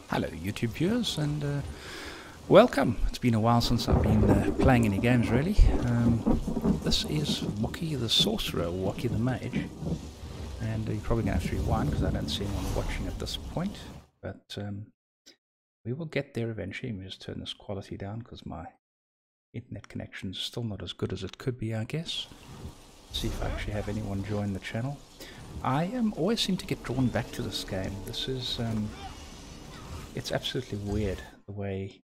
Hello YouTube viewers, and welcome. It's been a while since I've been playing any games really. This is Wocky the Sorcerer, or Wocky the Mage, and you're probably going to have to rewind because I don't see anyone watching at this point, but we will get there eventually. Let me just turn this quality down because my internet connection is still not as good as it could be, I guess. See if I actually have anyone join the channel. I always seem to get drawn back to this game. This is it's absolutely weird the way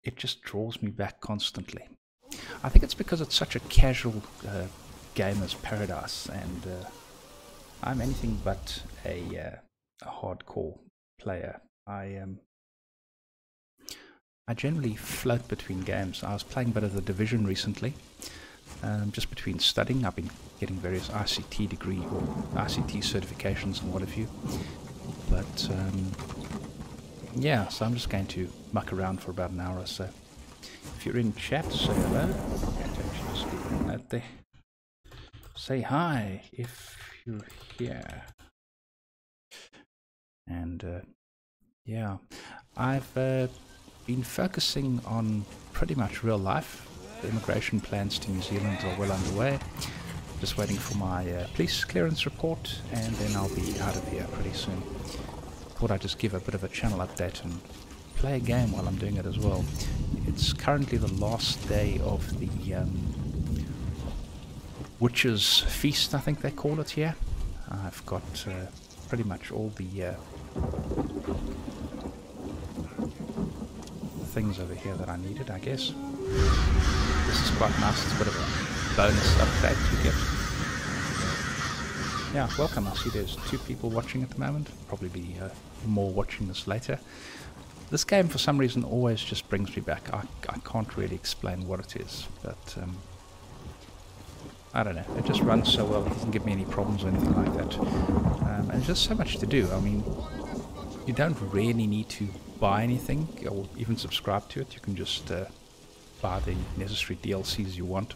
it just draws me back constantly. I think it's because it's such a casual gamer's paradise, and I'm anything but a hardcore player. I generally float between games. I was playing a bit of The Division recently, just between studying. I've been getting various ICT degree or ICT certifications and what have you. But yeah, so I'm just going to muck around for about an hour or so. If you're in chat, say hello. I'm going to actually just leave a note there. Say hi if you're here. And yeah, I've been focusing on pretty much real life. The immigration plans to New Zealand are well underway. Just waiting for my police clearance report, and then I'll be out of here pretty soon. Thought I'd just give a bit of a channel update and play a game while I'm doing it as well. It's currently the last day of the Witch's Feast, I think they call it here. I've got pretty much all the things over here that I needed, I guess. This is quite nice. It's a bit of a bonus update you get. Yeah, welcome. I see there's 2 people watching at the moment. Probably be more watching this later. This game for some reason always just brings me back. I can't really explain what it is, but I don't know. It just runs so well. It doesn't give me any problems or anything like that. And there's just so much to do. I mean, you don't really need to buy anything or even subscribe to it. You can just buy the necessary DLCs you want.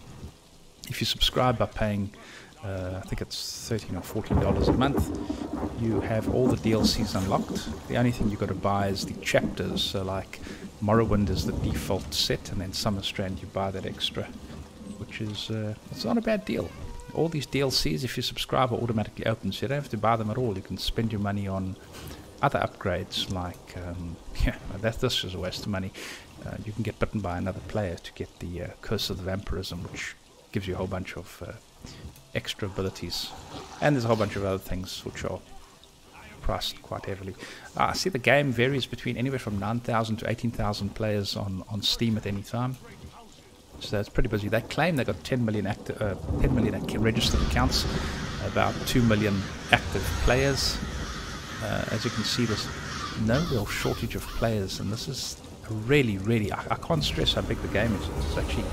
If you subscribe by paying I think it's $13 or $14 a month, you have all the DLCs unlocked. The only thing you've got to buy is the chapters. So like Morrowind is the default set, and then Summerset you buy that extra, which is it's not a bad deal. All these DLCs, if you subscribe, are automatically open, so you don't have to buy them at all. You can spend your money on other upgrades, like yeah, this is a waste of money. You can get bitten by another player to get the Curse of the Vampirism, which gives you a whole bunch of extra abilities, and there's a whole bunch of other things which are priced quite heavily. I see the game varies between anywhere from 9,000 to 18,000 players on Steam at any time, so it's pretty busy. They claim they got 10 million registered accounts, about 2 million active players. As you can see, there's no real shortage of players, and this is really I can't stress how big the game is. It's actually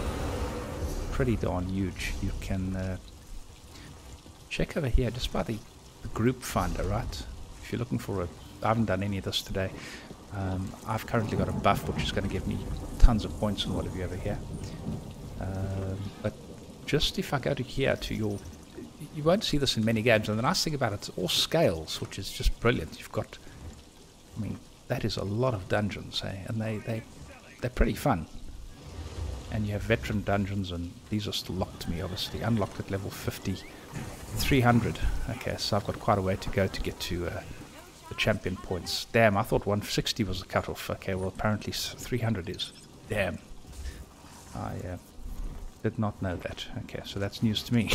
pretty darn huge. You can check over here just by the group finder, right? If you're looking for I haven't done any of this today. I've currently got a buff which is going to give me tons of points and whatever over here. But just if I go to here to you won't see this in many games, and the nice thing about it's all scales, which is just brilliant. You've got, I mean, that is a lot of dungeons, eh? And they're pretty fun. And you have veteran dungeons, and these are still locked to me, obviously. Unlocked at level 50, 300. Okay, so I've got quite a way to go to get to the champion points. Damn, I thought 160 was the cutoff. Okay, well apparently 300 is. Damn. I did not know that. Okay, so that's news to me.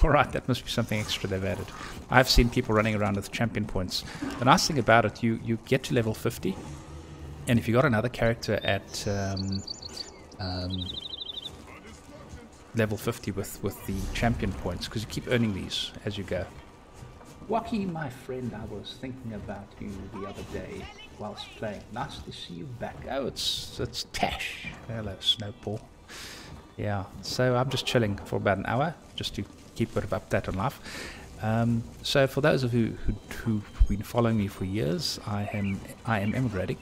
Alright, that must be something extra they've added. I've seen people running around with champion points. The nice thing about it, you get to level 50, and if you got another character at level 50 with the champion points, because you keep earning these as you go. Wocky, my friend, I was thinking about you the other day whilst playing. Nice to see you back. Oh, it's Tash. Hello, Snowball. Yeah, so I'm just chilling for about an hour just to keep a bit of update on life. So for those of you who've been following me for years, I am emigrating.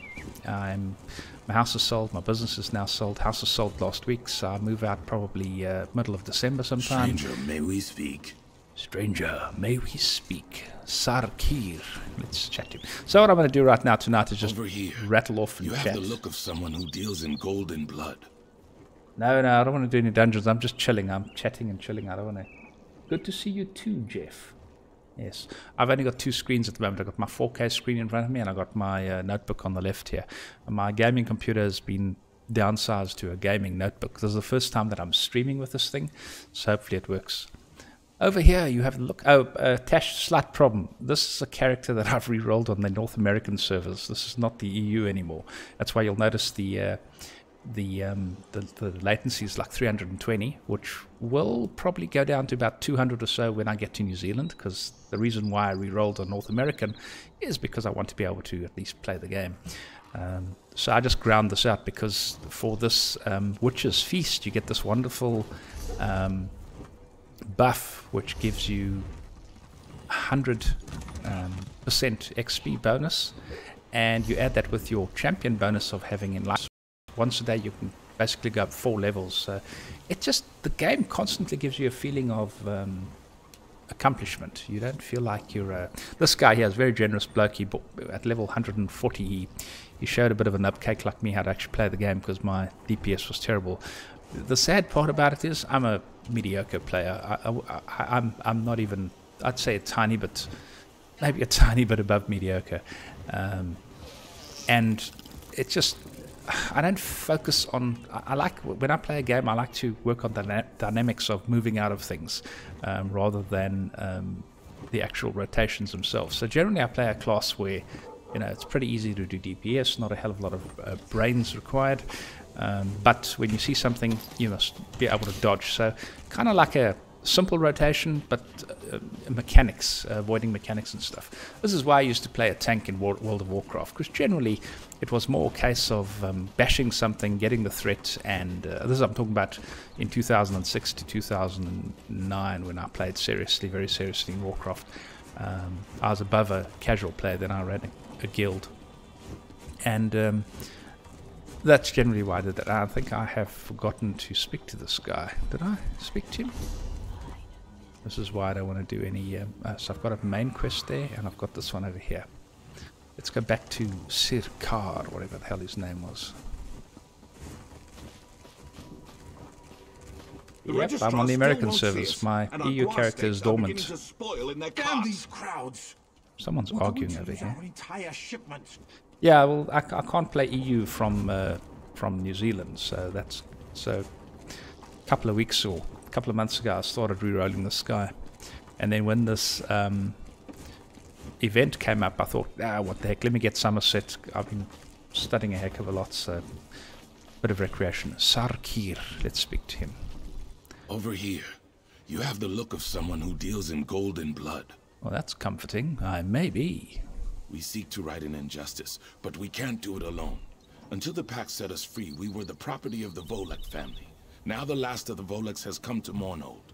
My house is sold, my business is now sold. House was sold last week, so I move out probably middle of December sometime. Stranger, may we speak? Stranger, may we speak? Sarkir. Let's chat to him. So what I'm going to do right now tonight is just Over here. rattle off and You chat. have the look of someone who deals in gold and blood. No, I don't want to do any dungeons. I'm just chilling. I'm chatting and chilling. I don't want to... Good to see you too, Jeff. Yes. I've only got 2 screens at the moment. I've got my 4K screen in front of me, and I've got my notebook on the left here. And my gaming computer has been downsized to a gaming notebook. This is the first time that I'm streaming with this thing, so hopefully it works. Over here, you have a look. Oh, Tash, slight problem. This is a character that I've re-rolled on the North American servers. This is not the EU anymore. That's why you'll notice the latency is like 320, which will probably go down to about 200 or so when I get to New Zealand, because the reason why I re-rolled on North American is because I want to be able to at least play the game. So I just ground this out because for this Witch's Feast you get this wonderful buff which gives you 100% XP bonus, and you add that with your champion bonus of having enlightenment. Once a day you can basically go up 4 levels. So it just, the game constantly gives you a feeling of accomplishment. You don't feel like you're this guy here is a very generous bloke. He at level 140 he showed a bit of an upcake like me how to actually play the game because my DPS was terrible. The sad part about it is I'm a mediocre player. I'm not even, I'd say a tiny bit, maybe a tiny bit above mediocre, and it just, I don't focus on, I like, when I play a game, I like to work on the dynamics of moving out of things rather than the actual rotations themselves. So generally I play a class where, you know, it's pretty easy to do DPS, not a hell of a lot of brains required, but when you see something, you must be able to dodge. So kind of like a simple rotation, but mechanics, avoiding mechanics and stuff. This is why I used to play a tank in World of Warcraft, because generally it was more a case of bashing something, getting the threat, and this is I'm talking about in 2006 to 2009 when I played seriously, very seriously in Warcraft. I was above a casual player, then I ran a guild, and that's generally why I did that. I think I have forgotten to speak to this guy. Did I speak to him? This is why I don't want to do any... so I've got a main quest there, and I've got this one over here. Let's go back to Sirkar, whatever the hell his name was. Yep, I'm on the American servers. My EU character is dormant. Damn these crowds! Someone's arguing over here. Yeah, well, I can't play EU from New Zealand, so that's... So, a couple of weeks or a couple of months ago, I started re-rolling this guy. And then when this event came up, I thought, what the heck, let me get Summerset. I've been studying a heck of a lot, so... Bit of recreation. Sarkir, let's speak to him. Over here, you have the look of someone who deals in gold and blood. Well, that's comforting. I may be. We seek to right an injustice, but we can't do it alone. Until the pack set us free, we were the property of the Volek family. Now the last of the Voleks has come to Mournold.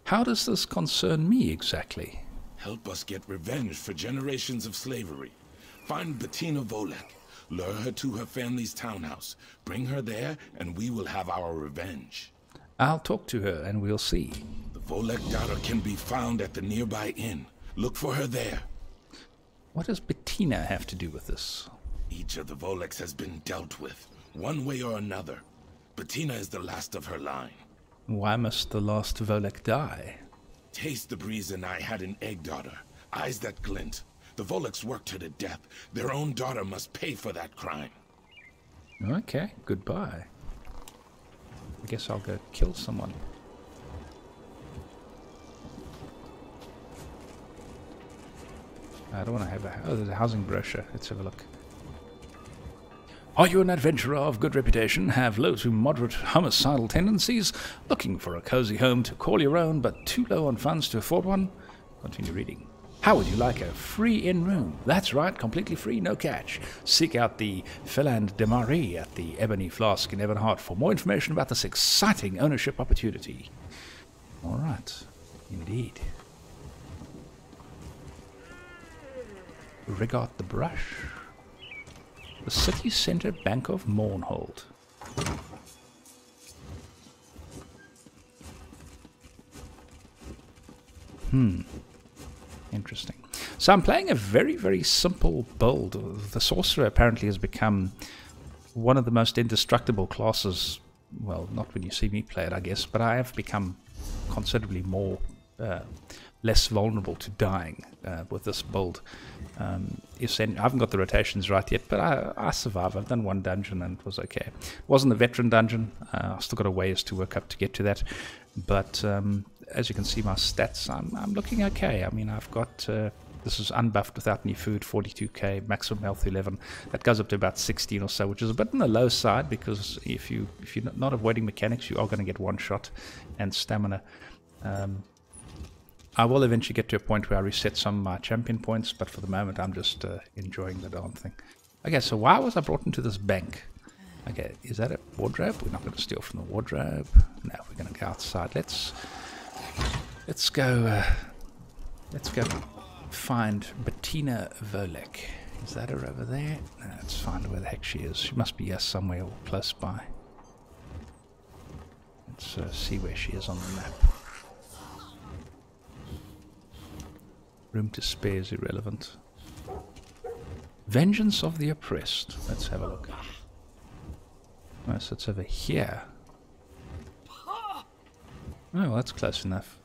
How does this concern me exactly? Help us get revenge for generations of slavery. Find Bettina Volek, lure her to her family's townhouse, bring her there, and we will have our revenge. I'll talk to her and we'll see. The Volek daughter can be found at the nearby inn. Look for her there. What does Bettina have to do with this? Each of the Voleks has been dealt with, one way or another. Bettina is the last of her line. Why must the last Volek die? Taste the breeze and I had an egg daughter, eyes that glint. The Voleks worked her to death. Their own daughter must pay for that crime. Okay, goodbye. I guess I'll go kill someone. I don't want to have a... Oh, there's a housing brochure. Let's have a look. Are you an adventurer of good reputation, have low to moderate homicidal tendencies, looking for a cozy home to call your own, but too low on funds to afford one? Continue reading. How would you like a free in-room? That's right, completely free, no catch. Seek out the Philand de Marie at the Ebony Flask in Everhart for more information about this exciting ownership opportunity. All right, indeed. Regard the brush. The city centre bank of Mournhold. Interesting. So I'm playing a very, very simple build. The Sorcerer apparently has become one of the most indestructible classes. Well, not when you see me play it, I guess, but I have become considerably more less vulnerable to dying with this build. I haven't got the rotations right yet, but I survived. I've done one dungeon and it was okay. It wasn't a veteran dungeon. I've still got a ways to work up to get to that. But as you can see, my stats, I'm looking okay. I mean, I've got... this is unbuffed without any food, 42k, maximum health 11. That goes up to about 16 or so, which is a bit on the low side because if you're not avoiding mechanics, you are going to get one shot and stamina. I will eventually get to a point where I reset some of my champion points, but for the moment I'm just enjoying the darn thing. Okay, so why was I brought into this bank? Okay, is that a wardrobe? We're not going to steal from the wardrobe. No, we're going to go outside. Let's go find Bettina Volek. Is that her over there? No, let's find where the heck she is. She must be here somewhere close by. Let's see where she is on the map. Room to spare is irrelevant. Vengeance of the Oppressed. Let's have a look. Oh, so it's over here. Oh, well, that's close enough.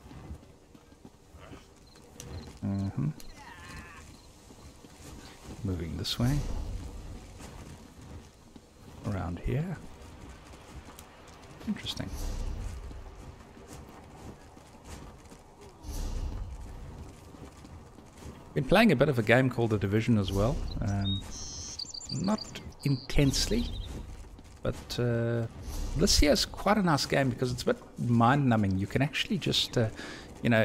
Moving this way. Around here. Interesting. Been playing a bit of a game called The Division as well. Not intensely, but this here is quite a nice game because it's a bit mind-numbing. You can actually just, you know,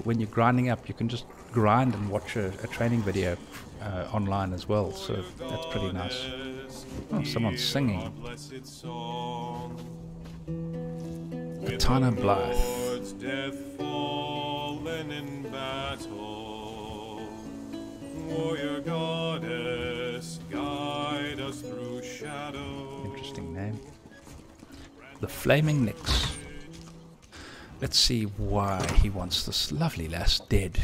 when you're grinding up, you can just grind and watch a training video online as well. So that's pretty nice. Oh, someone's singing. Katana Blythe. Warrior goddess, guide us through shadow. Interesting name. The Flaming Nyx. Let's see why he wants this lovely lass dead.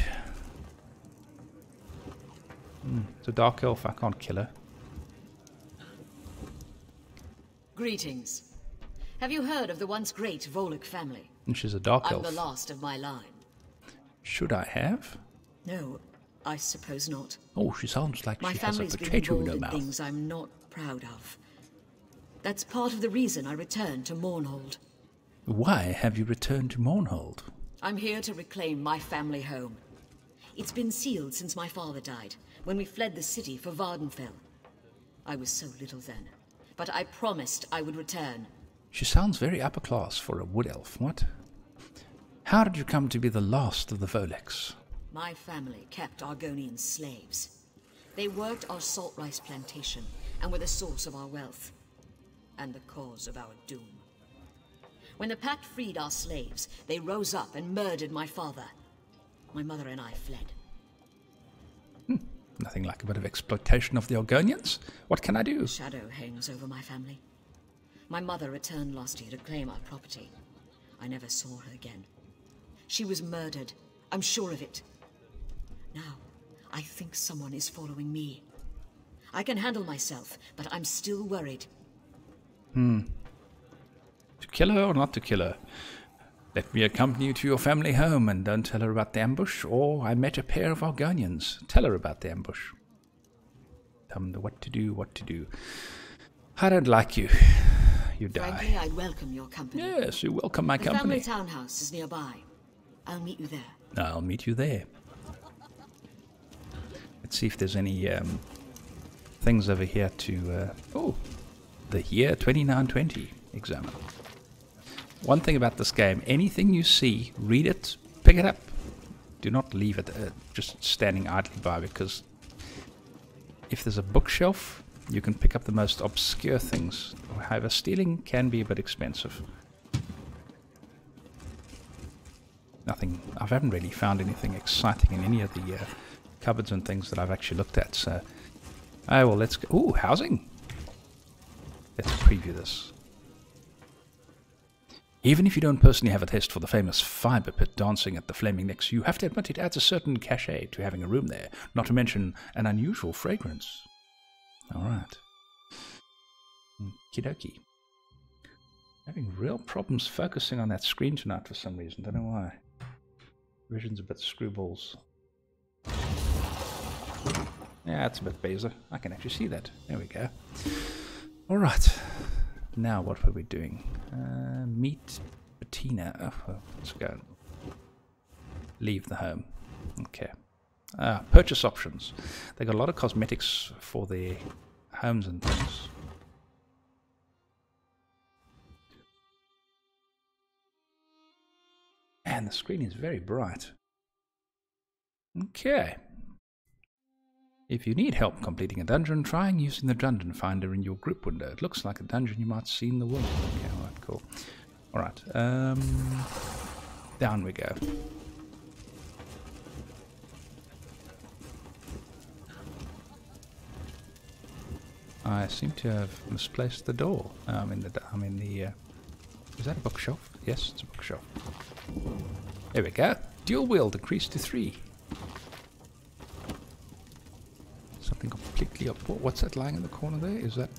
It's a dark elf, I can't kill her. Greetings. Have you heard of the once great Volek family? And she's a dark elf. I'm the last of my line. Should I have? No. I suppose not. Oh, she sounds like she has a potato in her mouth. Things I'm not proud of. That's part of the reason I returned to Mournhold. Why have you returned to Mournhold? I'm here to reclaim my family home. It's been sealed since my father died, when we fled the city for Vardenfell. I was so little then, but I promised I would return. She sounds very upper class for a wood elf, what? How did you come to be the last of the Voleks? My family kept Argonian slaves. They worked our salt rice plantation and were the source of our wealth and the cause of our doom. When the Pact freed our slaves, they rose up and murdered my father. My mother and I fled. Nothing like a bit of exploitation of the Argonians. What can I do? A shadow hangs over my family. My mother returned last year to claim our property. I never saw her again. She was murdered. I'm sure of it. Now, I think someone is following me. I can handle myself, but I'm still worried. To kill her or not to kill her? Let me accompany you to your family home and don't tell her about the ambush, or I met a pair of Argonians. Tell her about the ambush. Tell them what to do, what to do. I don't like you. You die. Frankly, I'd welcome your company. Yes, you welcome my company. The family townhouse is nearby. I'll meet you there. I'll meet you there. Let's see if there's any things over here to... the year 2920. Examine. One thing about this game, anything you see, read it, pick it up. Do not leave it just standing idly by, because if there's a bookshelf, you can pick up the most obscure things. However, stealing can be a bit expensive. Nothing, I haven't really found anything exciting in any of the cupboards and things that I've actually looked at, so... Oh, well, let's go... Ooh, housing! Let's preview this. Even if you don't personally have a taste for the famous fiber pit dancing at the Flaming Necks, you have to admit it adds a certain cachet to having a room there, not to mention an unusual fragrance. Alright. Okie dokie. Having real problems focusing on that screen tonight for some reason, don't know why. Vision's a bit screwballs. Yeah, it's a bit baser. I can actually see that. There we go. Alright. Now what were we doing? Meet Bettina. Oh, well, let's go. Leave the home. Okay. Purchase options. They got a lot of cosmetics for their homes and things. And the screen is very bright. Okay. If you need help completing a dungeon, try using the dungeon finder in your group window. It looks like a dungeon you might see in the world. Okay, alright, cool. Alright, down we go. I seem to have misplaced the door. I'm in the is that a bookshelf? Yes, it's a bookshelf. There we go. Dual wheel decreased to 3. Something completely up. What's that lying in the corner there? Is that...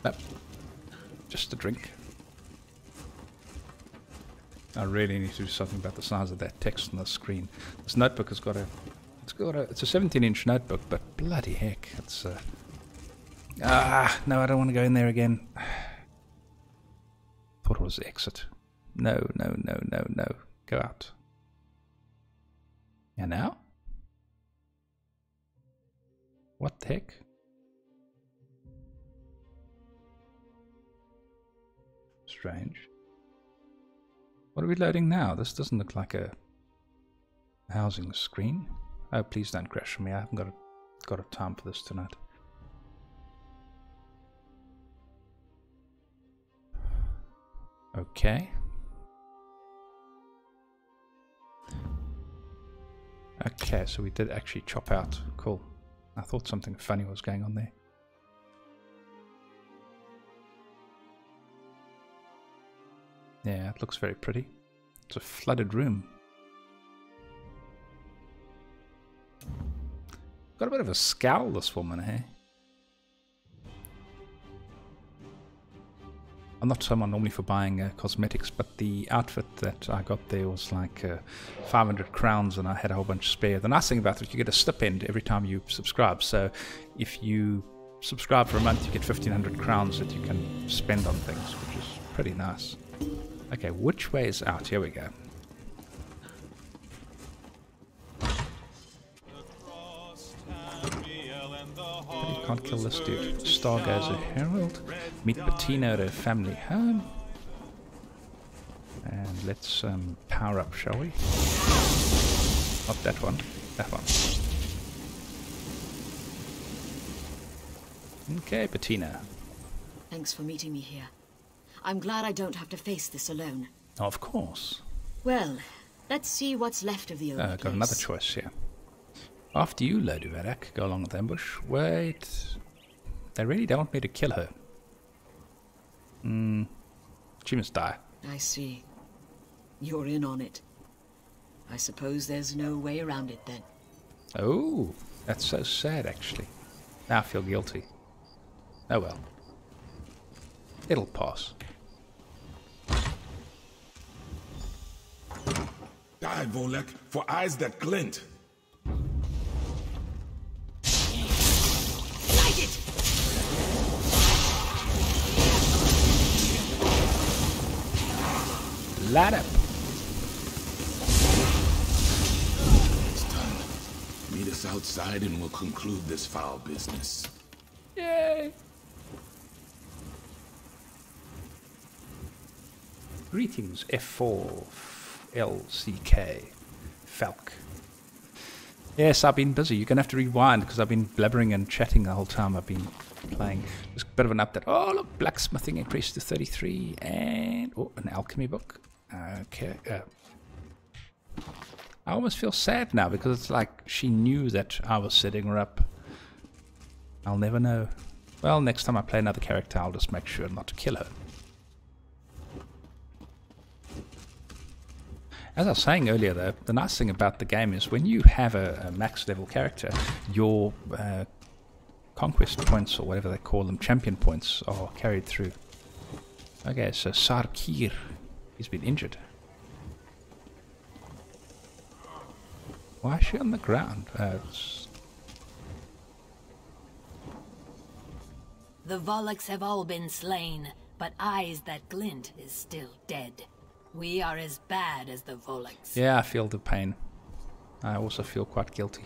Nope. Just a drink. I really need to do something about the size of that text on the screen. This notebook has got a... It's a 17-inch notebook, but bloody heck, it's... no, I don't want to go in there again. Thought it was the exit. No. Go out. And now? What the heck? Strange. What are we loading now? This doesn't look like a housing screen. Oh, please don't crash on me. I haven't got a time for this tonight. Okay. Okay, so we did actually chop out. Cool. I thought something funny was going on there. Yeah, it looks very pretty. It's a flooded room. Got a bit of a scowl, this woman, eh? I'm not someone normally for buying cosmetics, but the outfit that I got there was like 500 crowns and I had a whole bunch spare. The nice thing about it, you get a stipend every time you subscribe. So if you subscribe for a month, you get 1,500 crowns that you can spend on things, which is pretty nice. Okay, which way is out? Here we go. You can't kill this dude. Stargazer Herald. Meet Bettina at her family home. And let's power up, shall we? Not that one. That one. Okay, Bettina. Thanks for meeting me here. I'm glad I don't have to face this alone. Of course. Well, let's see what's left of the old place. Got another choice here. After you, Lady Vadak, go along with ambush. Wait. They really don't want me to kill her. She must die. I see. You're in on it. I suppose there's no way around it then. Oh, that's so sad, actually. Now I feel guilty. Oh well. It'll pass. Die, Volek, for eyes that glint. Light it! Light up. It's done. Meet us outside and we'll conclude this foul business. Yay! Greetings, F4 LCK Falk. Yes, I've been busy. You're gonna have to rewind because I've been blabbering and chatting the whole time I've been playing. Just a bit of an update. Oh, look, blacksmithing increased to 33 and an alchemy book. Okay. I almost feel sad now because it's like she knew that I was setting her up. I'll never know. Well, next time I play another character, I'll just make sure not to kill her. As I was saying earlier, though, the nice thing about the game is when you have a max level character, your conquest points, or whatever they call them, champion points, are carried through. Okay, so Sarkir, he's been injured. Why is she on the ground? The Volux have all been slain, but Eyes That Glint is still dead. We are as bad as the Volux. Yeah, I feel the pain. I also feel quite guilty.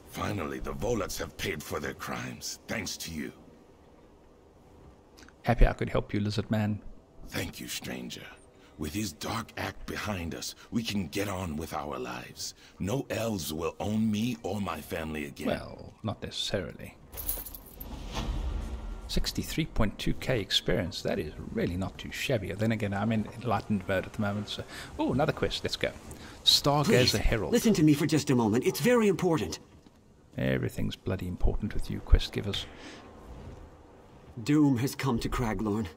Finally, the Volux have paid for their crimes, thanks to you. Happy I could help you, lizard man. Thank you, stranger. With his dark act behind us, we can get on with our lives. No elves will own me or my family again. Well, not necessarily. 63.2k experience, that is really not too shabby. Then again, I'm in enlightened mode at the moment, so... Oh, another quest, let's go. Stargazer Herald. Listen to me for just a moment, it's very important. Everything's bloody important with you, quest givers. Doom has come to Craglorn.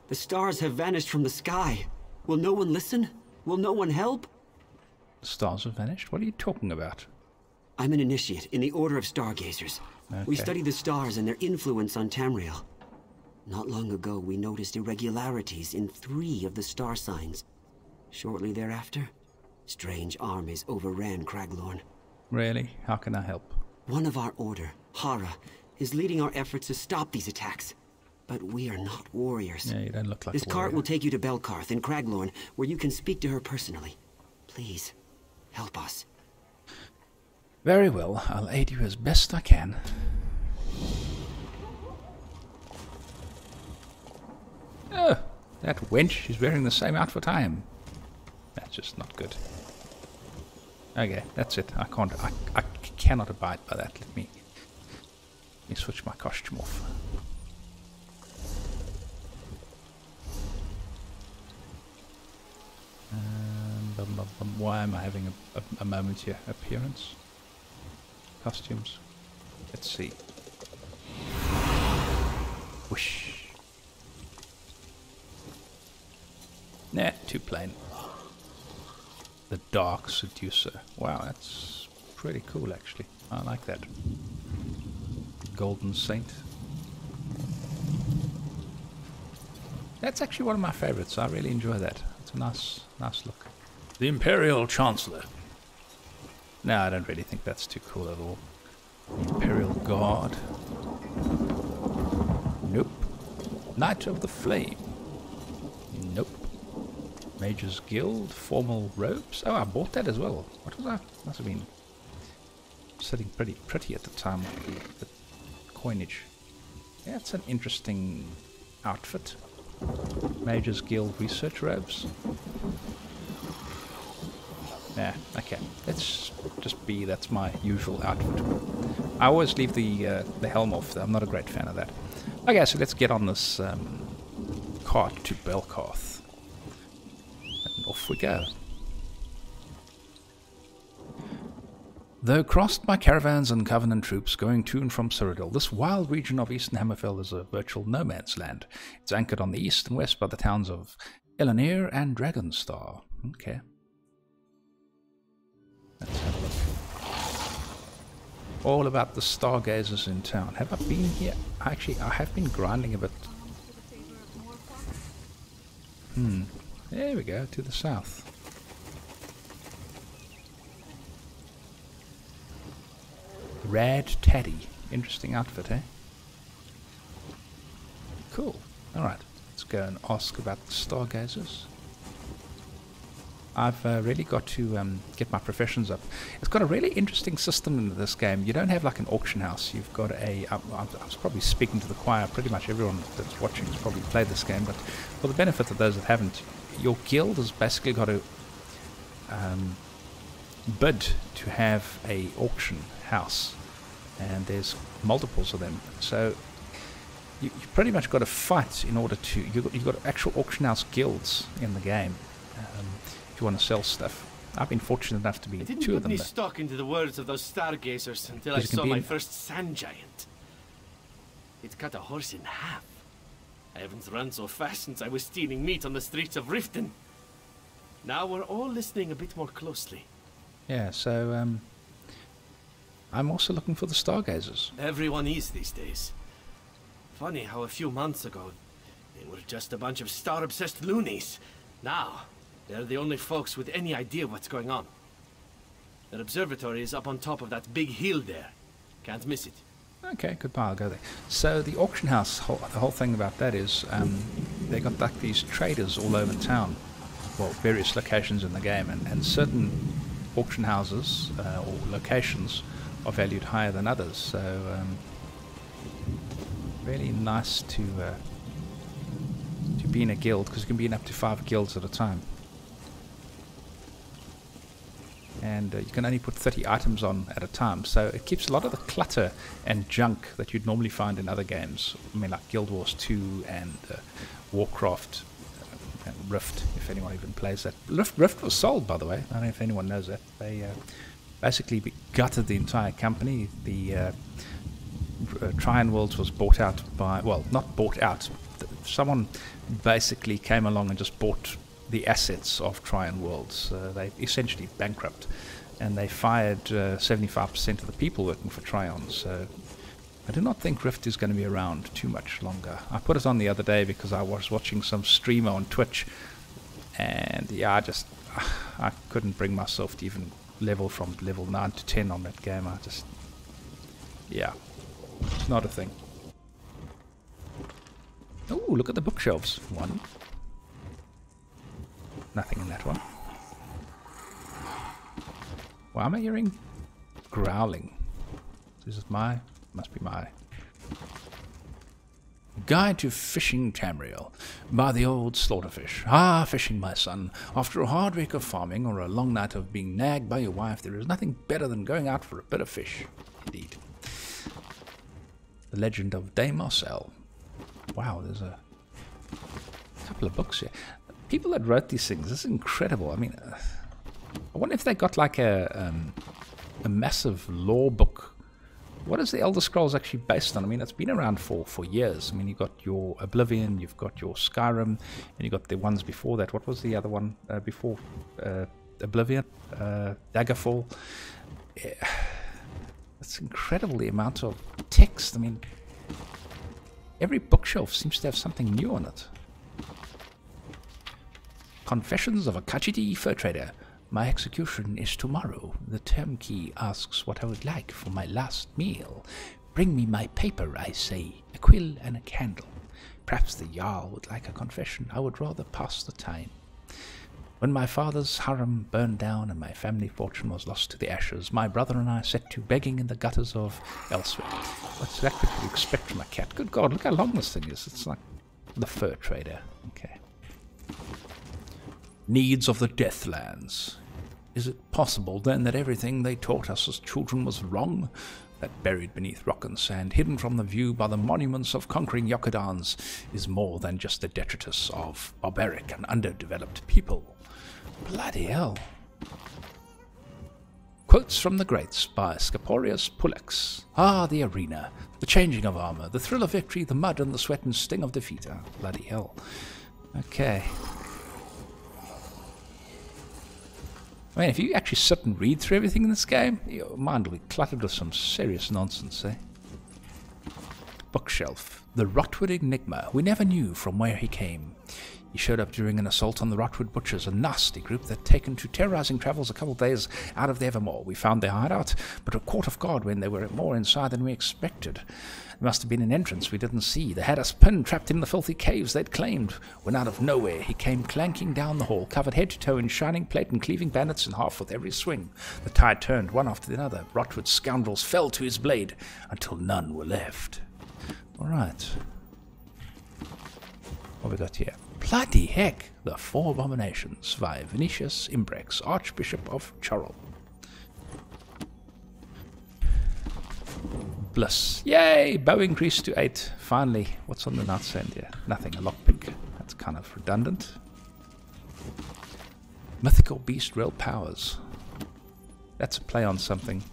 The stars have vanished from the sky. Will no one listen? Will no one help? The stars have vanished? What are you talking about? I'm an initiate in the Order of Stargazers. Okay. We study the stars and their influence on Tamriel. Not long ago, we noticed irregularities in 3 of the star signs. Shortly thereafter, strange armies overran Craglorn. Really? How can I help? One of our order, Hara, is leading our efforts to stop these attacks. But we are not warriors. Yeah, you don't look like This a cart warrior. will take you to Belkarth in Craglorn, where you can speak to her personally. Please, help us. Very well, I'll aid you as best I can. Oh, that wench is wearing the same outfit I am. That's just not good. Okay, that's it. I cannot abide by that. Let me switch my costume off. Why am I having a moment here? Appearance? Costumes? Let's see. Whoosh. Nah, too plain. The Dark Seducer. Wow, that's pretty cool actually. I like that. Golden Saint. That's actually one of my favorites. I really enjoy that. It's a nice look. The Imperial Chancellor. No, I don't really think that's too cool at all. The Imperial Guard. Nope. Knight of the Flame. Nope. Mage's Guild. Formal robes. Oh, I bought that as well. What was that? Must have been sitting pretty at the time with the coinage. Yeah, it's an interesting outfit. Mage's Guild research robes. Yeah, okay. Let's just be, that's my usual outfit. I always leave the helm off. I'm not a great fan of that. Okay, so let's get on this cart to Belkarth. And off we go. Though crossed by caravans and Covenant troops going to and from Cyrodiil, this wild region of Eastern Hammerfell is a virtual no man's land. It's anchored on the east and west by the towns of Elanir and Dragonstar. Okay. Let's have a look. All about the stargazers in town. Have I been here? Actually, I have been grinding a bit. There we go, to the south. Rad Taddy. Interesting outfit, eh? Cool. Alright, let's go and ask about the stargazers. I've really got to get my professions up. It's got a really interesting system in this game. You don't have like an auction house. You've got a... I was probably speaking to the choir. Pretty much everyone that's watching has probably played this game. But for the benefit of those that haven't, your guild has basically got to bid to have a auction house. And there's multiples of them. So you pretty much got to fight in order to... You've got actual auction house guilds in the game. If you want to sell stuff. I've been fortunate enough to be I didn't two put of them. any stock into the words of those stargazers until I Because you can saw be my in- first sand giant. It cut a horse in half. I haven't run so fast since I was stealing meat on the streets of Riften. Now we're all listening a bit more closely. Yeah, so I'm also looking for the Stargazers. Everyone is these days. Funny how a few months ago, they were just a bunch of star-obsessed loonies. Now, they're the only folks with any idea what's going on. Their observatory is up on top of that big hill there. Can't miss it. Okay, goodbye, I'll go there. So the auction house, the whole thing about that is they got like these traders all over town, well, various locations in the game, and certain auction houses or locations are valued higher than others. So really nice to be in a guild, because you can be in up to 5 guilds at a time. And you can only put 30 items on at a time, so it keeps a lot of the clutter and junk that you'd normally find in other games. I mean, like Guild Wars 2 and Warcraft and Rift, if anyone even plays that. Rift was sold, by the way. I don't know if anyone knows that. They basically gutted the entire company. The Tryon Worlds was bought out by, well, not bought out. Someone basically came along and just bought the assets of Tryon Worlds. They essentially bankrupt, and they fired 75% of the people working for Tryon. So I do not think Rift is going to be around too much longer. I put it on the other day because I was watching some streamer on Twitch, and yeah, I couldn't bring myself to even level from level 9 to 10 on that game. Yeah, it's not a thing. Oh, look at the bookshelves. One. Nothing in that one. Why am I hearing growling? Is it must be my... Guide to Fishing Tamriel by the old slaughterfish. Ah, fishing, my son. After a hard week of farming or a long night of being nagged by your wife, there is nothing better than going out for a bit of fish. Indeed. The Legend of Deimos L. Wow, there's a couple of books here. People that wrote these things, this is incredible. I mean, I wonder if they got like a massive lore book. What is the Elder Scrolls actually based on? I mean, it's been around for years. I mean, you've got your Oblivion, you've got your Skyrim, and you've got the ones before that. What was the other one before Oblivion? Daggerfall. Yeah. It's incredible, the amount of text. I mean, every bookshelf seems to have something new on it. Confessions of a Kachiti fur trader. My execution is tomorrow. The turnkey asks what I would like for my last meal. Bring me my paper, I say, a quill and a candle. Perhaps the Jarl would like a confession. I would rather pass the time. When my father's harem burned down and my family fortune was lost to the ashes, my brother and I set to begging in the gutters of elsewhere. What's that what you expect from a cat? Good God, look how long this thing is. It's like the fur trader. Okay. Needs of the Deathlands. Is it possible, then, that everything they taught us as children was wrong? That buried beneath rock and sand, hidden from the view by the monuments of conquering Yokudans, is more than just the detritus of barbaric and underdeveloped people. Bloody hell. Quotes from the Greats by Scaporius Pulex. Ah, the arena, the changing of armor, the thrill of victory, the mud and the sweat and sting of defeat. Ah, bloody hell. Okay. I mean, if you actually sit and read through everything in this game, your mind will be cluttered with some serious nonsense, eh? Bookshelf. The Rotwood Enigma. We never knew from where he came. He showed up during an assault on the Rotwood Butchers, a nasty group that taken to terrorizing travels a couple of days out of the Evermore. We found their hideout, but were caught off guard when they were more inside than we expected. There must have been an entrance we didn't see. They had us pinned, trapped in the filthy caves they'd claimed. When out of nowhere he came clanking down the hall, covered head to toe in shining plate and cleaving bandits in half with every swing. The tide turned one after the other. Rotwood scoundrels fell to his blade until none were left. All right. What have we got here? Bloody heck! The Four Abominations by Vinicius Imbrex, Archbishop of Chorrol. Bliss. Yay! Bow increased to 8. Finally. What's on the nightstand here? Nothing. A lockpick. That's kind of redundant. Mythical Beast Real Powers. That's a play on something.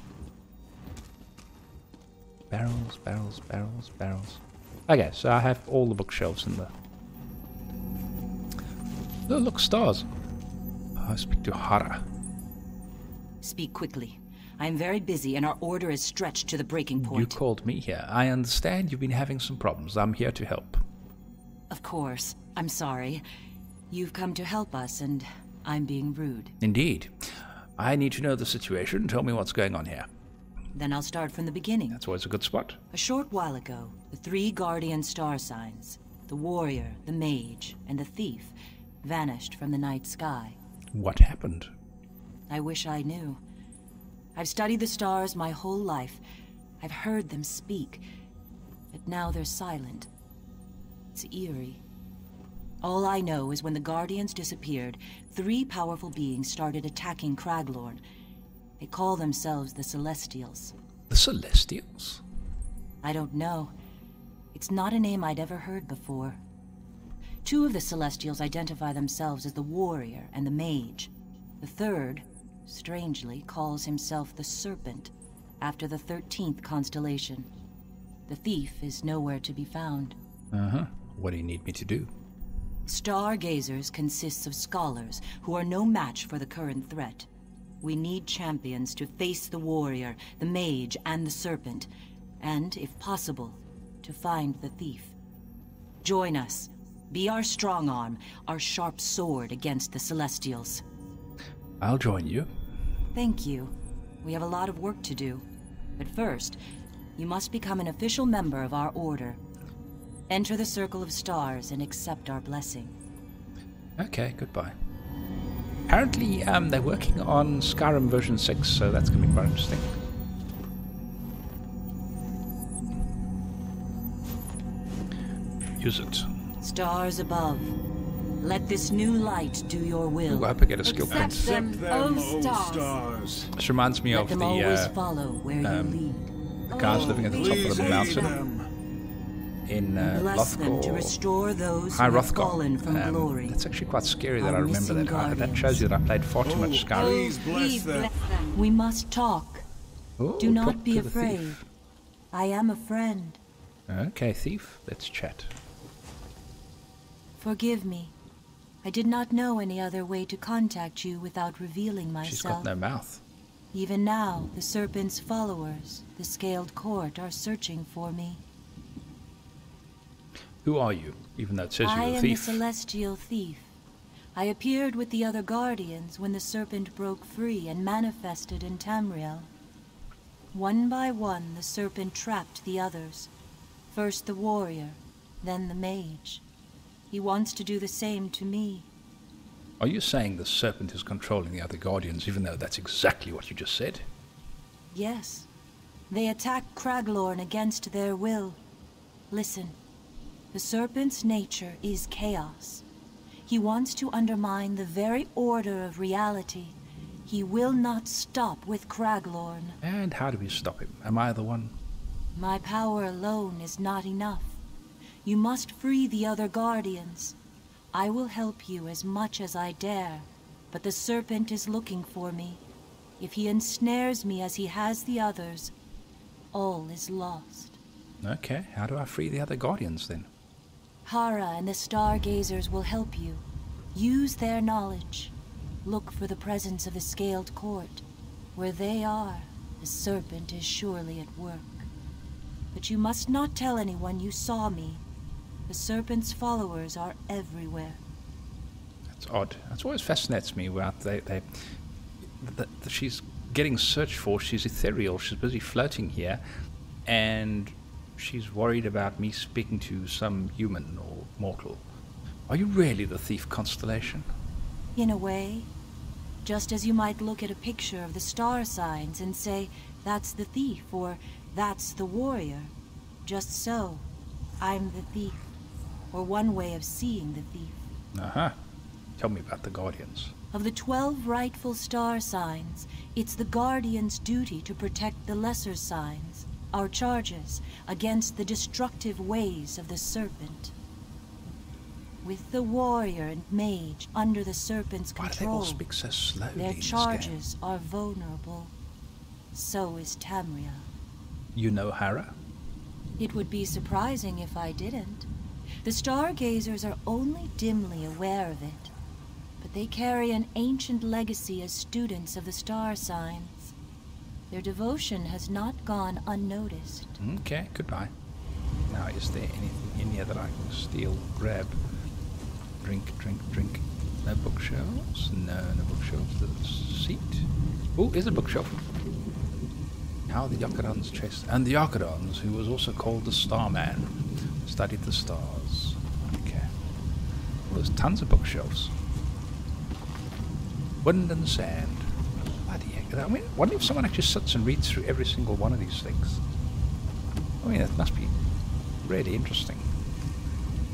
Barrels, barrels, barrels, barrels. Okay, so I have all the bookshelves in the... Oh, look, stars. I'll speak to Hara. Speak quickly. I am very busy and our order is stretched to the breaking point. You called me here. I understand you've been having some problems. I'm here to help. Of course. I'm sorry. You've come to help us and I'm being rude. Indeed. I need to know the situation. Tell me what's going on here. Then I'll start from the beginning. That's always a good spot. A short while ago, the 3 guardian star signs, the warrior, the mage, and the thief, vanished from the night sky. What happened? I wish I knew. I've studied the stars my whole life. I've heard them speak, but now they're silent. It's eerie. All I know is when the Guardians disappeared, 3 powerful beings started attacking Craglorn. They call themselves the Celestials. The Celestials? I don't know. It's not a name I'd ever heard before. 2 of the Celestials identify themselves as the Warrior and the Mage. The third, strangely, calls himself the Serpent, after the 13th constellation. The thief is nowhere to be found. Uh-huh. What do you need me to do? Stargazers consists of scholars who are no match for the current threat. We need champions to face the Warrior, the Mage, and the Serpent, and, if possible, to find the thief. Join us. Be our strong arm, our sharp sword against the Celestials. I'll join you. Thank you. We have a lot of work to do. But first, you must become an official member of our order. Enter the Circle of Stars and accept our blessing. Okay, goodbye. Apparently, they're working on Skyrim version 6, so that's going to be quite interesting. Use it. Stars above, let this new light do your will. Ooh, I hope I get a skill point. Accept them, O stars. This reminds me Let of them always follow where you lead. the guys living at the top of the mountain in Bless them to Lothgor. restore those Hi, who have fallen Rothgar. from glory. That's actually quite scary that Our I remember missing that. That shows you that I played far too much Skyrim. Please bless them. We must talk. Ooh, Do not talk be to the afraid. thief. I am a friend. Okay, thief, let's chat. Forgive me. I did not know any other way to contact you without revealing myself. She's got no mouth. Even now, the Serpent's followers, the Scaled Court, are searching for me. Who are you, even though it says I you're a am the thief? Celestial Thief. I appeared with the other Guardians when the Serpent broke free and manifested in Tamriel. One by one, the Serpent trapped the others. First the Warrior, then the Mage. He wants to do the same to me. Are you saying the Serpent is controlling the other Guardians, even though that's exactly what you just said? Yes. They attacked Craglorn against their will. Listen. The Serpent's nature is chaos. He wants to undermine the very order of reality. He will not stop with Craglorn. And how do we stop him? Am I the one? My power alone is not enough. You must free the other Guardians. I will help you as much as I dare, but the Serpent is looking for me. If he ensnares me as he has the others, all is lost. Okay, how do I free the other Guardians then? Hara and the Stargazers will help you. Use their knowledge. Look for the presence of the Scaled Court. Where they are, the Serpent is surely at work. But you must not tell anyone you saw me. The Serpent's followers are everywhere. That's odd. That's always fascinates me about she's getting searched for. She's ethereal. She's busy floating here, and she's worried about me speaking to some human or mortal. Are you really the thief constellation? In a way, just as you might look at a picture of the star signs and say, that's the thief, or that's the warrior. Just so, I'm the thief, or one way of seeing the thief. Uh-huh. Tell me about the Guardians. Of the 12 rightful star signs, it's the Guardian's duty to protect the lesser signs, our charges, against the destructive ways of the Serpent. With the Warrior and Mage under the Serpent's Why do they control, all speak so slowly their in this charges are vulnerable. So is Tamriel. You know Hara? It would be surprising if I didn't. The Stargazers are only dimly aware of it. but they carry an ancient legacy as students of the star signs. Their devotion has not gone unnoticed. Okay, goodbye. Now, is there anything in here that I can steal, grab? Drink. No bookshelves? No bookshelves. There's a seat. Oh, here's a bookshelf. How the Yakadans chased... And the Yakadans, who was also called the Starman, studied the stars. Okay. Well, there's tons of bookshelves. Wind and sand. Bloody heck. I mean, wonder if someone actually sits and reads through every single one of these things. I mean, that must be really interesting.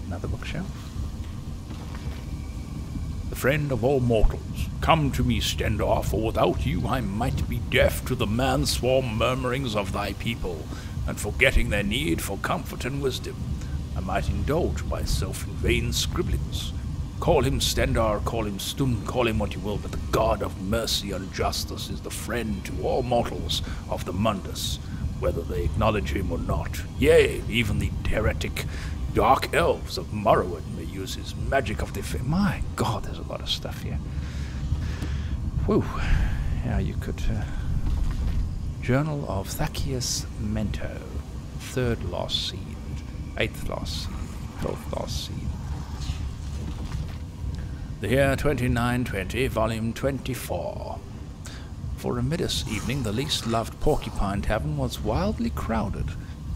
Another bookshelf. The friend of all mortals, come to me, Stendar, for without you I might be deaf to the man-swarm murmurings of thy people, and forgetting their need for comfort and wisdom, I might indulge myself in vain scribblings. Call him Stendar, call him Stun, call him what you will, but the God of mercy and justice is the friend to all mortals of the Mundus, whether they acknowledge him or not. Yea, even the heretic dark elves of Morrowind may use his magic of defense. My God, there's a lot of stuff here. Whew. Yeah, you could... Journal of Thackius Mento. 3rd lost seed. 8th lost seed. 12th lost seed. The year 2920, volume 24. For a Midas evening, the least loved Porcupine Tavern was wildly crowded.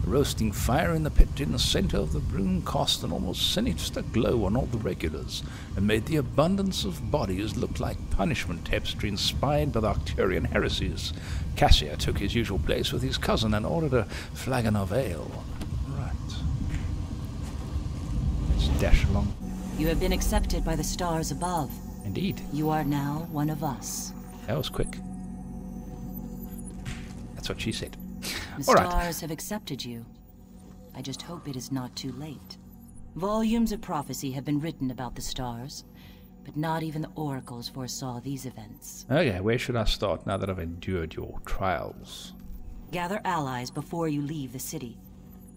The roasting fire in the pit in the center of the room cast an almost sinister glow on all the regulars, and made the abundance of bodies look like punishment tapestry inspired by the Arcturian heresies. Cassier took his usual place with his cousin and ordered a flagon of ale. Right. Let's dash along. You have been accepted by the stars above. Indeed. You are now one of us. That was quick. That's what she said. The stars have accepted you. I just hope it is not too late. Volumes of prophecy have been written about the stars, but not even the oracles foresaw these events. Okay, where should I start now that I've endured your trials? Gather allies before you leave the city.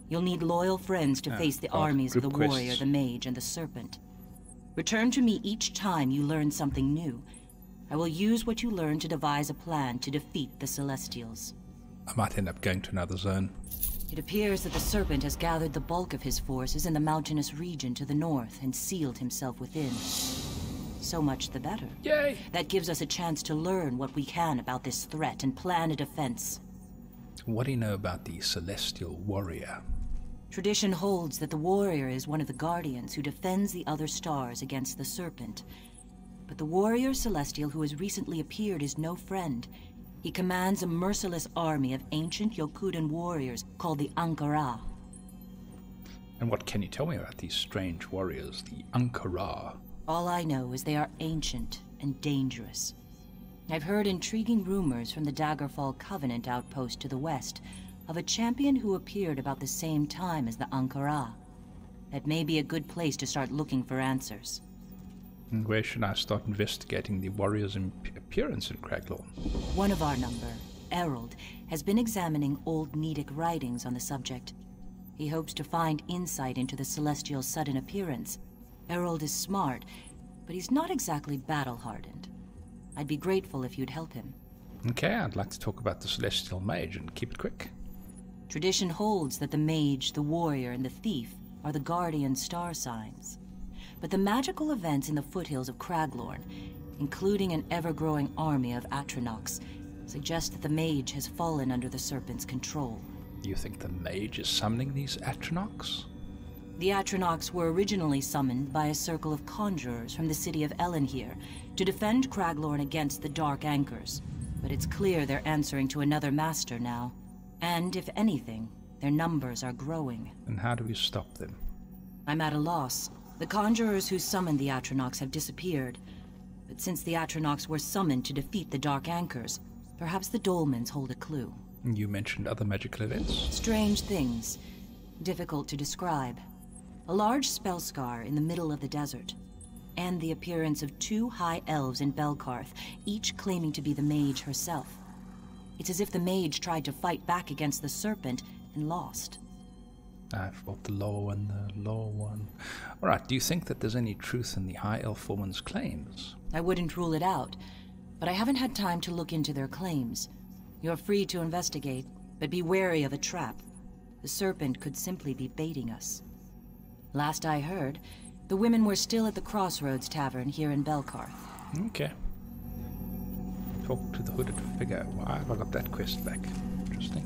You'll need loyal friends to face the armies of the warrior, the mage, and the serpent. Return to me each time you learn something new. I will use what you learn to devise a plan to defeat the Celestials. I might end up going to another zone. It appears that the Serpent has gathered the bulk of his forces in the mountainous region to the north and sealed himself within. So much the better. Yay! That gives us a chance to learn what we can about this threat and plan a defense. What do you know about the Celestial Warrior? Tradition holds that the warrior is one of the guardians who defends the other stars against the Serpent. But the warrior Celestial who has recently appeared is no friend. He commands a merciless army of ancient Yokudan warriors called the Ankara. And what can you tell me about these strange warriors, the Ankara? All I know is they are ancient and dangerous. I've heard intriguing rumors from the Daggerfall Covenant outpost to the west of a champion who appeared about the same time as the Ankara. That may be a good place to start looking for answers. And where should I start investigating the warrior's appearance in Craglorn? One of our number, Errol, has been examining old Nedic writings on the subject. He hopes to find insight into the Celestial's sudden appearance. Errol is smart, but he's not exactly battle-hardened. I'd be grateful if you'd help him. Okay, I'd like to talk about the Celestial Mage and keep it quick. Tradition holds that the Mage, the Warrior, and the Thief are the guardian star signs. But the magical events in the foothills of Craglorn, including an ever-growing army of Atronachs, suggest that the Mage has fallen under the Serpent's control. You think the Mage is summoning these Atronachs? The Atronachs were originally summoned by a circle of conjurers from the city of Elenhir to defend Craglorn against the Dark Anchors. But it's clear they're answering to another master now. And if anything, their numbers are growing. And how do we stop them? I'm at a loss. The conjurers who summoned the Atronachs have disappeared. But since the Atronachs were summoned to defeat the Dark Anchors, perhaps the Dolmens hold a clue. You mentioned other magical events? Strange things. Difficult to describe. A large spell scar in the middle of the desert. And the appearance of 2 high elves in Belkarth, each claiming to be the Mage herself. It's as if the Mage tried to fight back against the Serpent and lost. I've bought the lower one, the lower one. Alright, do you think that there's any truth in the High Elf woman's claims? I wouldn't rule it out, but I haven't had time to look into their claims. You're free to investigate, but be wary of a trap. The serpent could simply be baiting us. Last I heard, the women were still at the Crossroads Tavern here in Belkarth. Okay. Talk to the hooded figure. Why have I got that quest back? Interesting.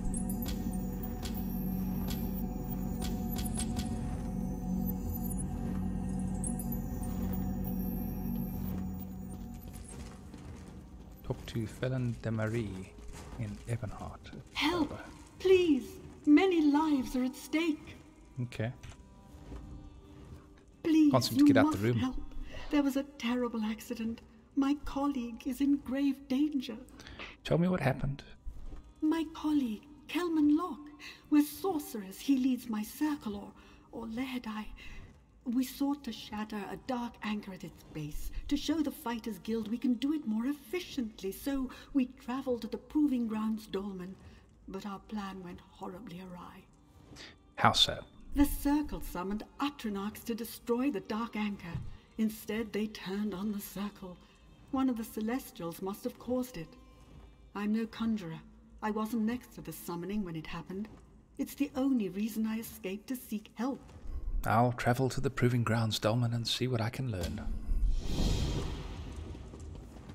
Talk to Felon de Marie in Ebonheart. Help! Please! Many lives are at stake. Okay. Please, Can't seem to you get out must the room. help. There was a terrible accident. My colleague is in grave danger. Tell me what happened. My colleague, Kelman Locke, with sorcerers he leads my circle, or Lehadai. We sought to shatter a dark anchor at its base, to show the Fighters Guild we can do it more efficiently, so we traveled to the Proving Grounds Dolmen, but our plan went horribly awry. How so? The Circle summoned Atronachs to destroy the dark anchor. Instead, they turned on the Circle. One of the Celestials must have caused it. I'm no conjurer. I wasn't next to the summoning when it happened. It's the only reason I escaped to seek help. I'll travel to the Proving Grounds Dolmen and see what I can learn.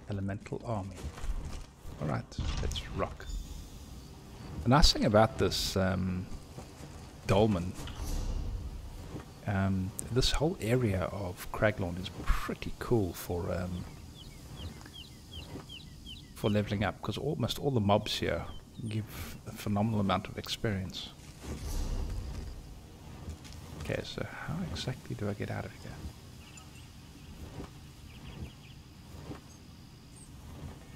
Elemental Army. Alright, let's rock. The nice thing about this Dolmen, this whole area of Craglorn is pretty cool for leveling up, because almost all the mobs here give a phenomenal amount of experience. Okay, so how exactly do I get out of here?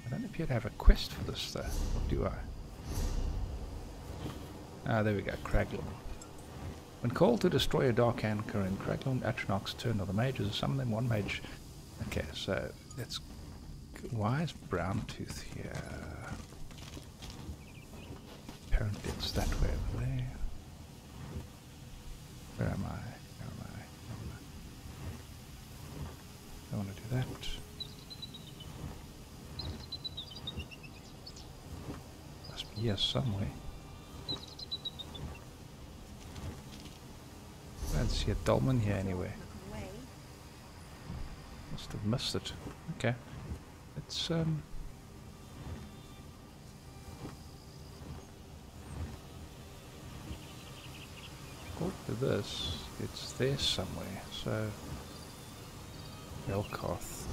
I don't appear to have a quest for this though, or do I? Ah, there we go, Craglorn. When called to destroy a dark anchor in Craglorn, Atronachs turn on the mages, summon them one mage. Okay, so let's... Why is Browntooth here? Apparently it's that way over there. Where am I? I want to do that. Must be here somewhere. I don't see a dolmen here anywhere. Must have missed it. Okay. Let's go to this. It's there somewhere. So Belkarth.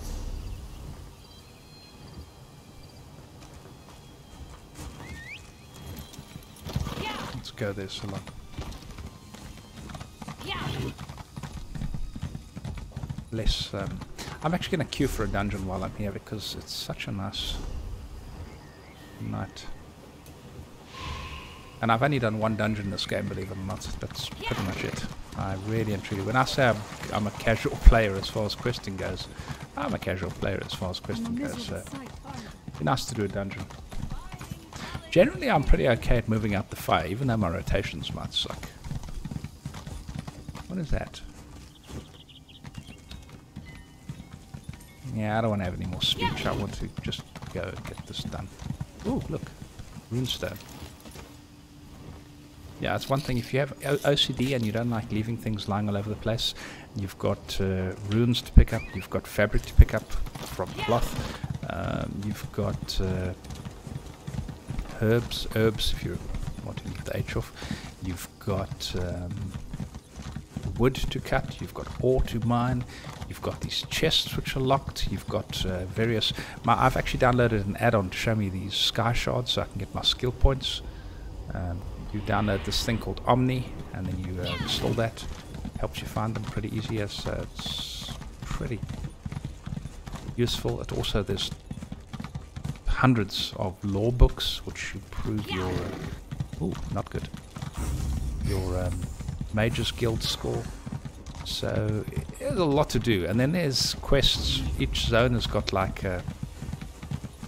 Let's go there, Salon. Less. I'm actually going to queue for a dungeon while I'm here because it's such a nice night. And I've only done one dungeon in this game, believe it or not. That's pretty much it. I really and truly, when I say I'm a casual player as far as questing goes, I'm a casual player as far as questing goes. So it'd be nice to do a dungeon. Generally, I'm pretty okay at moving out the fire, even though my rotations might suck. What is that? Yeah, I don't want to have any more speech. I want to just go get this done. Ooh, look. Runestone. Yeah, it's one thing. If you have OCD and you don't like leaving things lying all over the place, you've got runes to pick up, you've got fabric to pick up from cloth, you've got herbs if you want to leave the H off, you've got wood to cut, you've got ore to mine, you've got these chests which are locked, you've got various... I've actually downloaded an add-on to show me these sky shards so I can get my skill points. You download this thing called Omni and then you install that. Helps you find them pretty easy, as it's pretty useful. It also, there's hundreds of lore books which improve your... ooh, not good. Your Mage's Guild score. So there's a lot to do, and then there's quests. Each zone has got like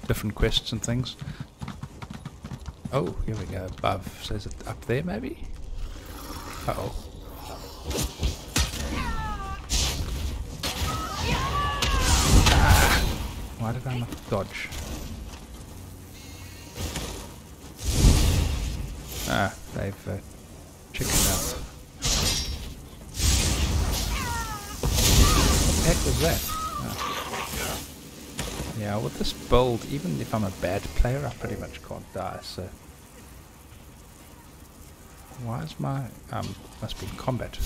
different quests and things. Oh, here we go, above. So is it up there maybe? Uh-oh. Ah, why did I not dodge? Ah, they've chickened out. What the heck was that? Oh. Yeah, with this build, even if I'm a bad player, I pretty much can't die, so... Why is my... must be in combat.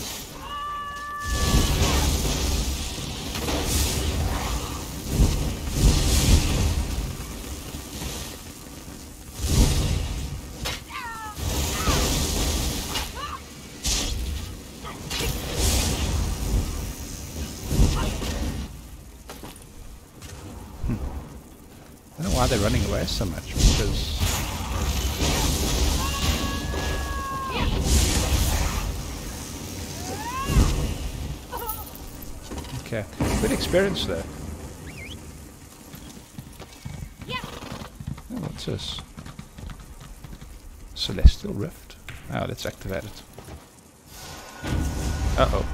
I don't know why they're running away so much, because... Okay, good experience though. Oh, what's this? Celestial Rift? Oh, let's activate it. Uh-oh.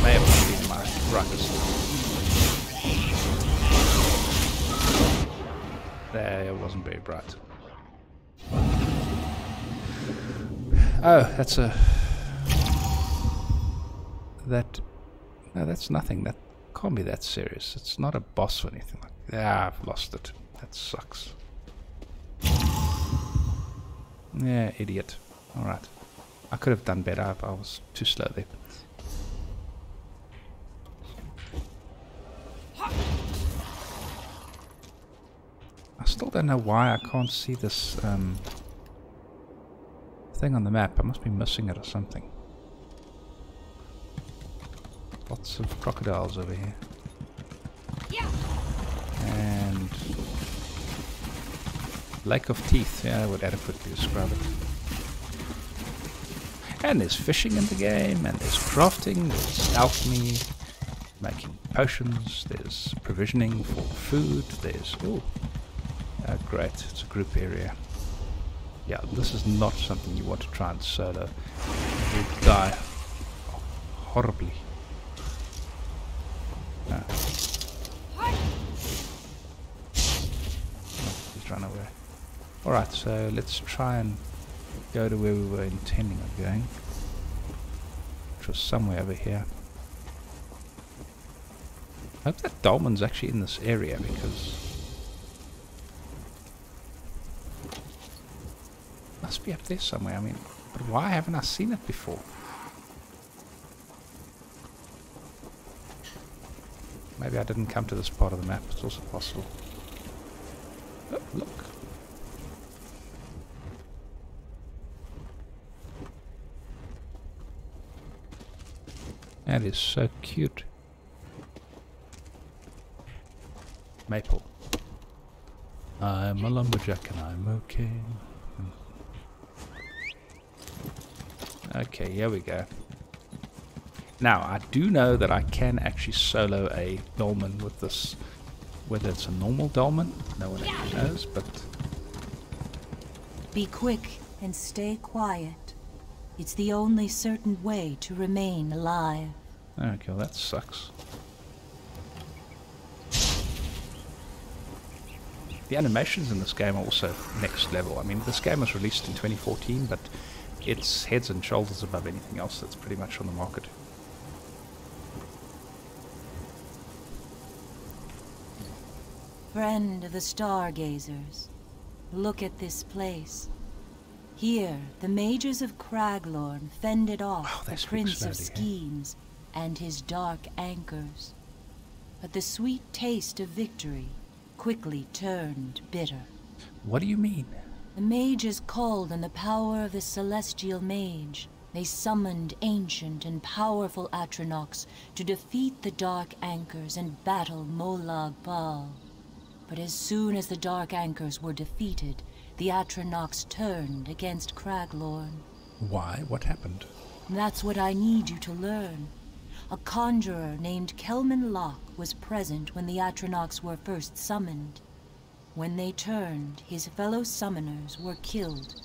May have not been my brightest. There, it wasn't very bright. Oh, that's a... That... No, that's nothing. That can't be that serious. It's not a boss or anything like that. Ah, I've lost it. That sucks. Yeah, idiot. Alright. I could have done better, but I was too slow there. I still don't know why I can't see this thing on the map. I must be missing it or something. Lots of crocodiles over here. And Lake of Teeth, yeah, I would adequately describe it. And there's fishing in the game, and there's crafting, there's alchemy, making potions, there's provisioning for food, there's... Oh, great, it's a group area. Yeah, this is not something you want to try and solo. You'll die horribly. No. He's run away. Alright, so let's try and go to where we were intending of going, which was somewhere over here. I hope that dolmen's actually in this area, because it must be up there somewhere. I mean, but why haven't I seen it before? Maybe I didn't come to this part of the map. It's also possible. Oh, look. That is so cute. Maple. I'm a lumberjack and I'm okay. Okay, here we go. Now, I do know that I can actually solo a dolmen with this. Whether it's a normal dolmen, no one actually knows, but... Be quick and stay quiet. It's the only certain way to remain alive. Okay, well that sucks. The animations in this game are also next level. I mean, this game was released in 2014, but it's heads and shoulders above anything else that's pretty much on the market. Friend of the stargazers, look at this place. Here, the mages of Craglorn fended off the Prince of Schemes and his dark anchors. But the sweet taste of victory quickly turned bitter. What do you mean? The mages called on the power of the celestial mage. They summoned ancient and powerful Atronachs to defeat the dark anchors and battle Molag Bal. But as soon as the dark anchors were defeated, the Atronachs turned against Craglorn. Why? What happened? That's what I need you to learn. A conjurer named Kelman Locke was present when the Atronachs were first summoned. When they turned, his fellow summoners were killed.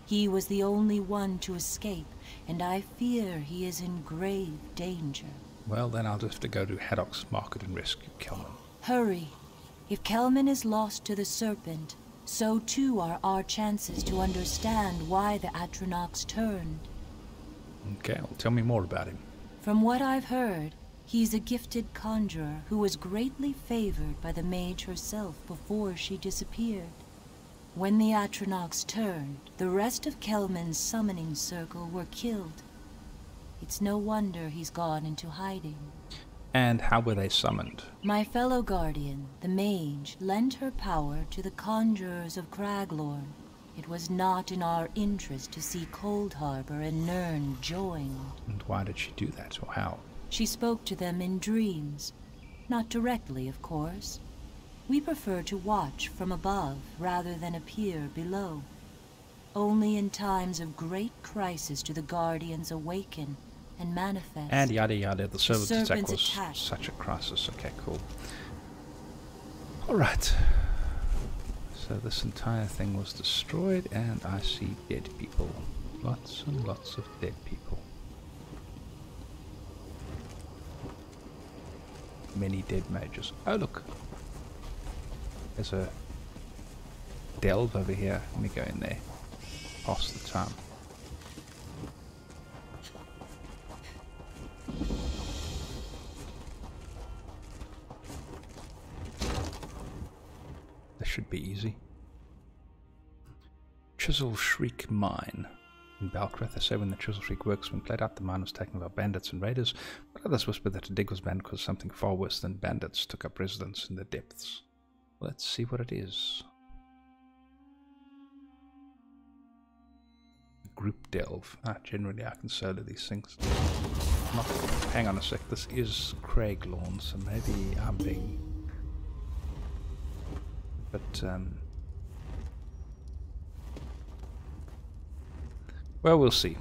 He was the only one to escape, and I fear he is in grave danger. Well, then I'll just have to go to Haddock's Market and rescue Kelman. Hurry. If Kelman is lost to the Serpent, so too are our chances to understand why the Atronachs turned. Okay, well, tell me more about him. From what I've heard, he's a gifted conjurer who was greatly favored by the Mage herself before she disappeared. When the Atronachs turned, the rest of Kelman's summoning circle were killed. It's no wonder he's gone into hiding. And how were they summoned? My fellow guardian, the Mage, lent her power to the conjurers of Craglorn. It was not in our interest to see Cold Harbor and Nirn joined. And why did she do that, or how? She spoke to them in dreams. Not directly, of course. We prefer to watch from above rather than appear below. Only in times of great crisis do the Guardians awaken and manifest. And yada yada, the serpent's attack was attack. such a crisis. Okay, cool. Alright. So this entire thing was destroyed, and I see dead people. Lots and lots of dead people. Many dead mages. Oh look! There's a delve over here. Let me go in there. Pass the time. This should be easy. Chisel Shriek Mine. In Balcrath, they say when the Chisel Shriek worksmen played out, the mine was taken by bandits and raiders, but others whispered that the dig was banned because something far worse than bandits took up residence in the depths. Let's see what it is. Group delve. Generally I can solo these things. Not, hang on a sec, this is Craglorn, so maybe I'm being... But, well, we'll see.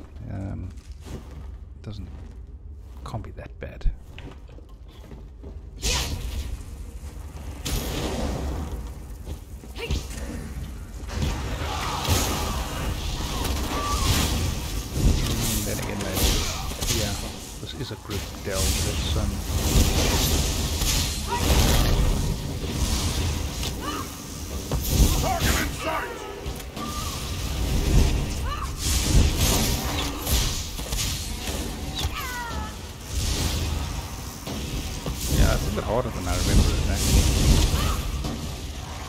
Can't be that bad. Then again, yeah, this is a group delve. Let's Target in sight! yeah, it's a bit harder than I remember it actually.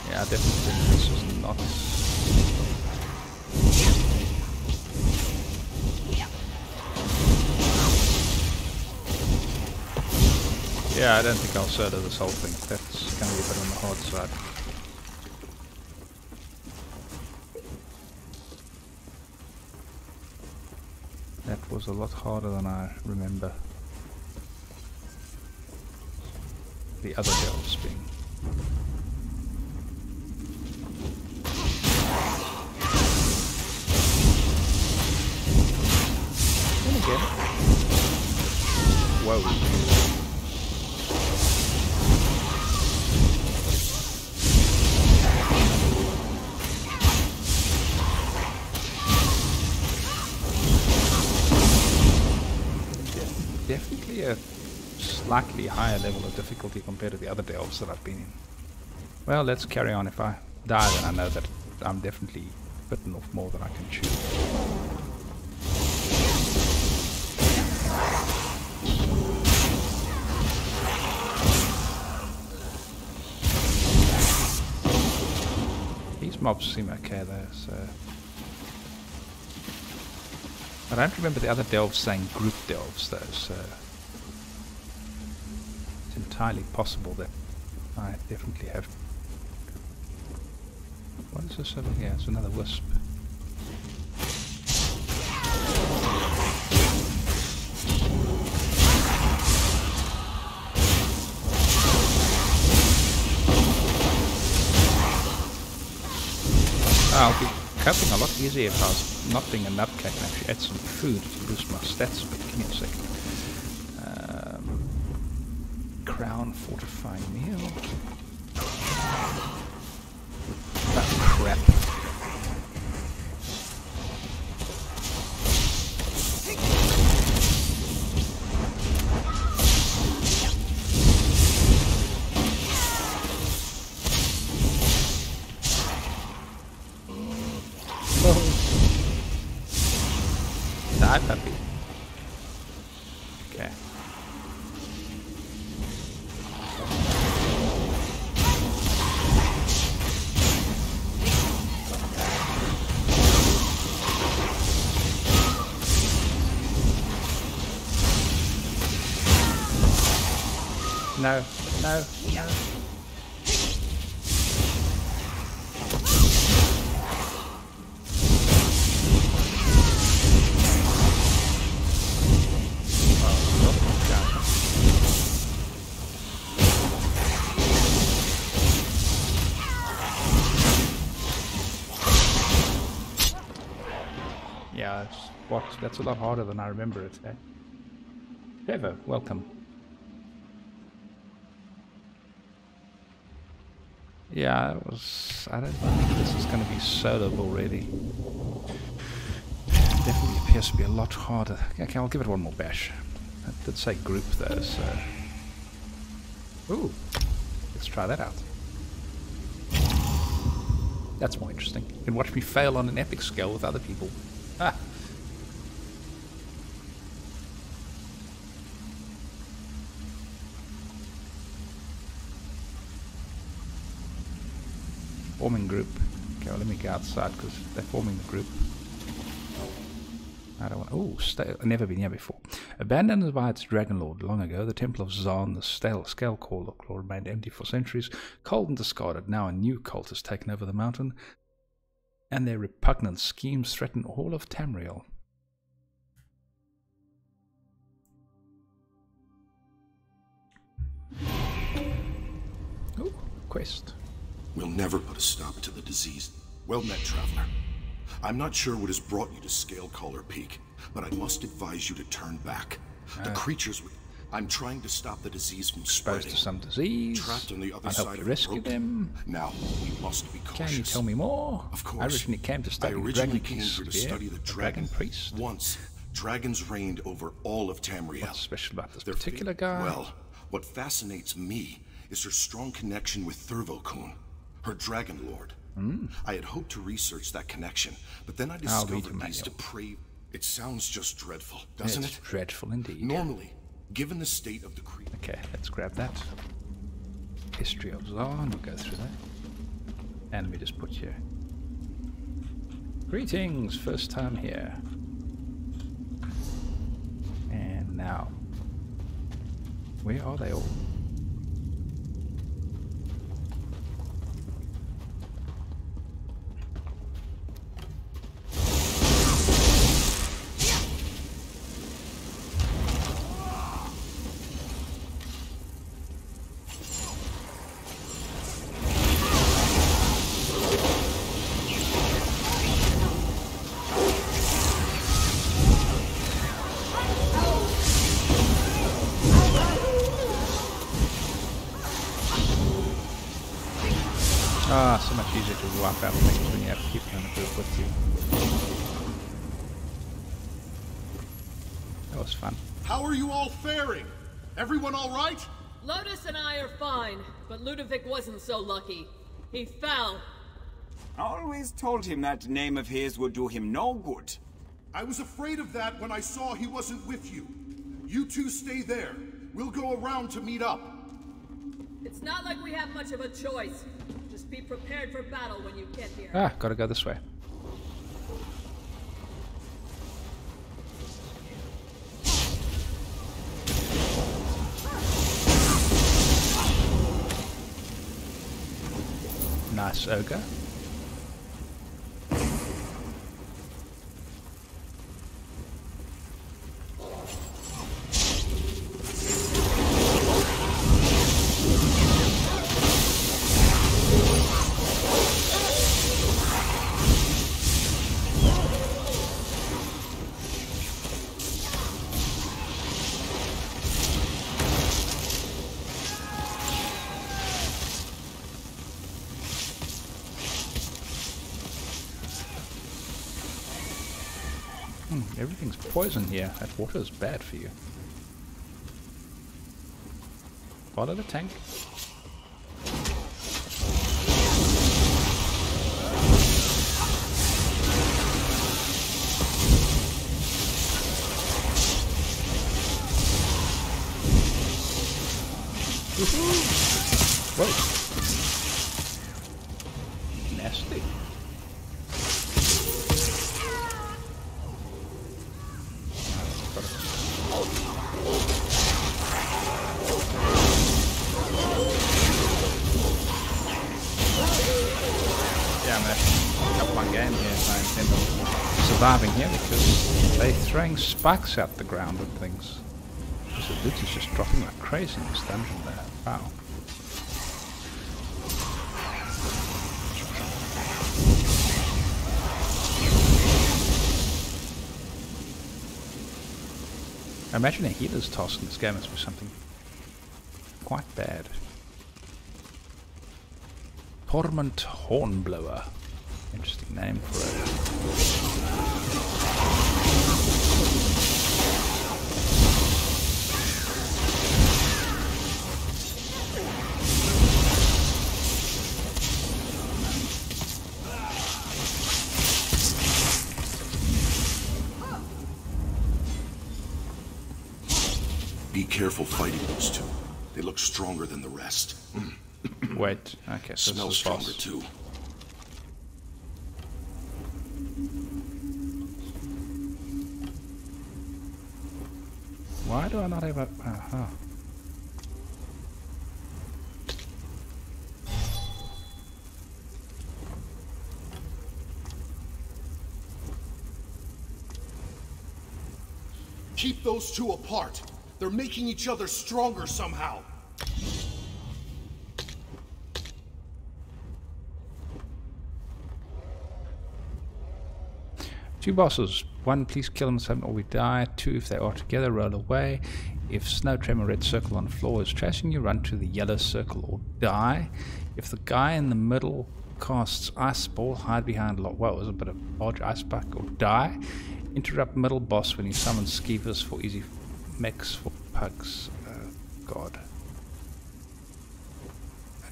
Yeah, I definitely think this is not... Yeah, I don't think I'll solo this whole thing. That's going to be a bit on the hard side. That was a lot harder than I remember. The other delves being. Then again. Whoa. Definitely a slightly higher level of difficulty compared to the other delves that I've been in. Well, let's carry on. If I die, then I know that I'm definitely bitten off more than I can chew. These mobs seem okay though, so... I don't remember the other delves saying group delves though, so it's entirely possible that I definitely have. What is this over here? It's another wisp. I'll be coping a lot easier if I was not being a nutcase and actually add some food to boost my stats a bit. Give me a second. Crown fortifying meal. Hi, puppy. Okay. No, no, no. Yeah, that's a lot harder than I remember it. Eh? Trevor, welcome. Yeah, I don't think this is going to be soloable really. Definitely appears to be a lot harder. Okay, I'll give it one more bash. I did say group though, so... Ooh, let's try that out. That's more interesting. You can watch me fail on an epic scale with other people. Ah! Forming group. Okay, well, let me go outside because they're forming the group. I don't want. Oh, I've never been here before. Abandoned by its dragon lord long ago, the Temple of Zaan, the scale core remained empty for centuries, cold and discarded. Now a new cult has taken over the mountain, and their repugnant schemes threaten all of Tamriel. Oh, quest. We'll never put a stop to the disease. Well met, traveler. I'm not sure what has brought you to Scalecaller Peak, but I must advise you to turn back. The creatures I'm trying to stop the disease from spreading. Exposed to some disease. Trapped on the other I'll side help you of rescue the them. Now, we must be cautious. Can you tell me more? Of course. I originally came to study came here to study the dragon priest. Once, dragons reigned over all of Tamriel. What's special about this particular guy? Well, what fascinates me is her strong connection with Thurvokun, her dragon lord. I had hoped to research that connection, but then I discovered these depraved... It sounds just dreadful, doesn't it? It's dreadful indeed. Normally, given the state of the creature... Okay, let's grab that. History of Zaan, we'll go through that. And let me just put here. Greetings, first time here. And now, where are they all? Ah, so much easier to wipe out things when you have people in a group with you. That was fun. How are you all faring? Everyone all right? Lotus and I are fine, but Ludovic wasn't so lucky. He fell. I always told him that name of his would do him no good. I was afraid of that when I saw he wasn't with you. You two stay there. We'll go around to meet up. It's not like we have much of a choice. Just be prepared for battle when you get here. Ah, gotta go this way. Nice ogre. Everything's poison here. That water is bad for you. Follow the tank. Whoa. Nasty. Yeah, I'm actually picking up my game here if I intend on surviving here, because they're throwing spikes out the ground and things. So loot is just dropping like crazy in this dungeon there. Wow. I imagine a healer's task in this game must be something quite bad. Torment Hornblower. Interesting name for it. Be careful fighting those two. They look stronger than the rest. Wait, okay, so smell stronger too. Why do I not have a... Keep those two apart. They're making each other stronger somehow. Two bosses. One, please kill them or we die. Two, if they are together, roll away. If snow tremor red circle on floor is chasing you, run to the yellow circle or die. If the guy in the middle casts ice ball, hide behind what was a bit of large ice buck or die. Interrupt middle boss when he summons skeevers for easy mechs for pugs. God.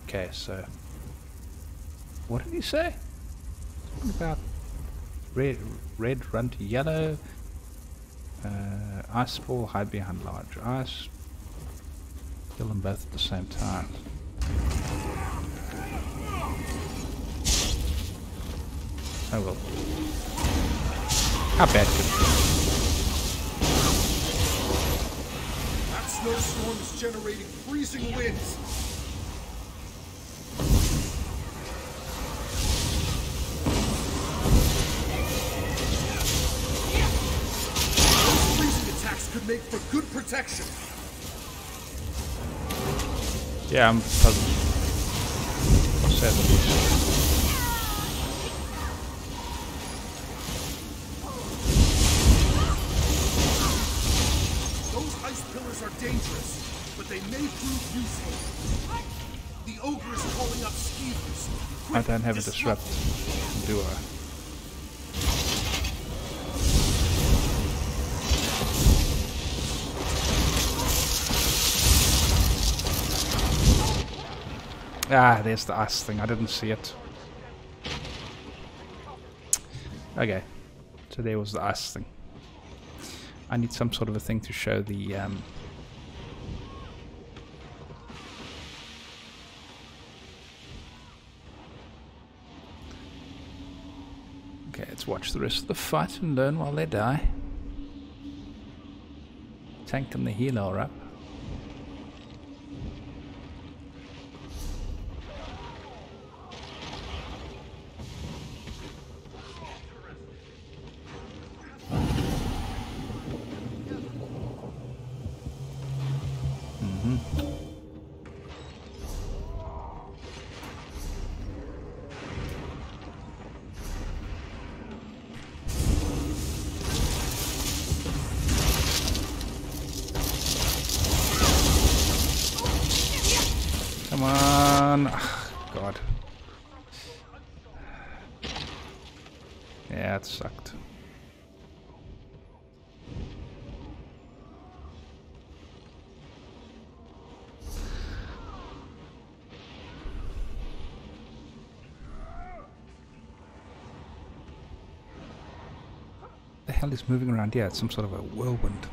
Okay, so what did he say? Something about red run to yellow, ice ball hide behind large ice, kill them both at the same time. Oh well. How bad could it be? That snowstorm is generating freezing winds. Could make for good protection. Yeah, I'm puzzled. Sad at least. Those ice pillars are dangerous, but they may prove useful. The ogre is calling up skeevers. I don't have a disrupt, do I? Ah, there's the ice thing. I didn't see it. Okay, so there was the ice thing. I need some sort of a thing to show the okay, let's watch the rest of the fight and learn while they die. Tank and the healer are up. Come on. Oh, God. Yeah, it sucked. The hell is moving around here? It's some sort of a whirlwind. .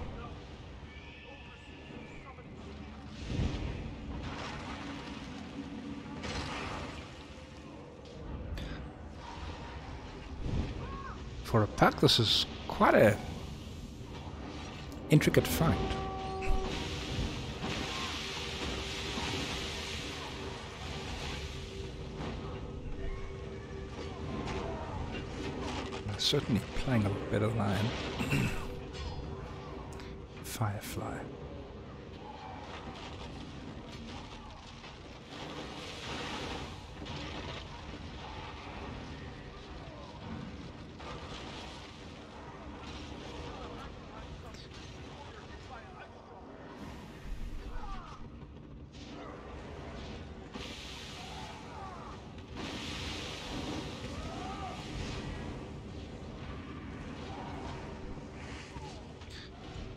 For a pack, this is quite a intricate find. Certainly playing a lot better than I am. Firefly.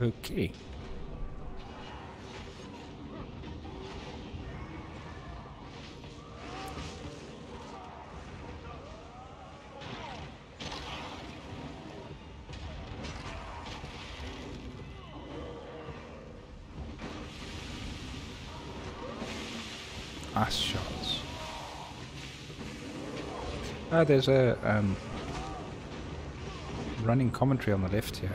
Okay. Ice shards. There's a running commentary on the left here.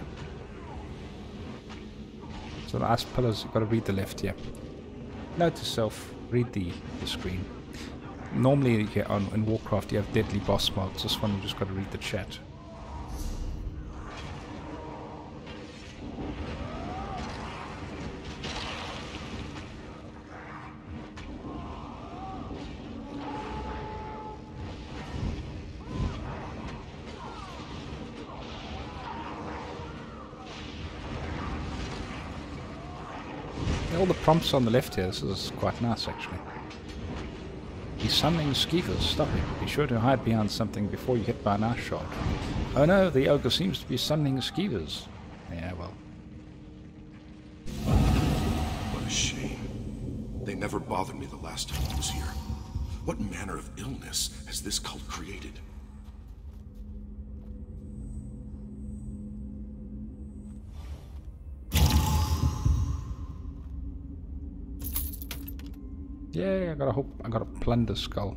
So the ice pillars, you've got to read the left here. Note to self, read the screen. Normally here in Warcraft you have deadly boss mobs. This one you just got to read the chat. All the prompts on the left here, this is quite nice actually. He's summoning skeevers, stop him. Be sure to hide behind something before you hit by an ice shard. Oh no, the ogre seems to be summoning skeevers. Yeah, well. What a shame. They never bothered me the last time I was here. What manner of illness has this cult created? Yeah, I got a plunder skull.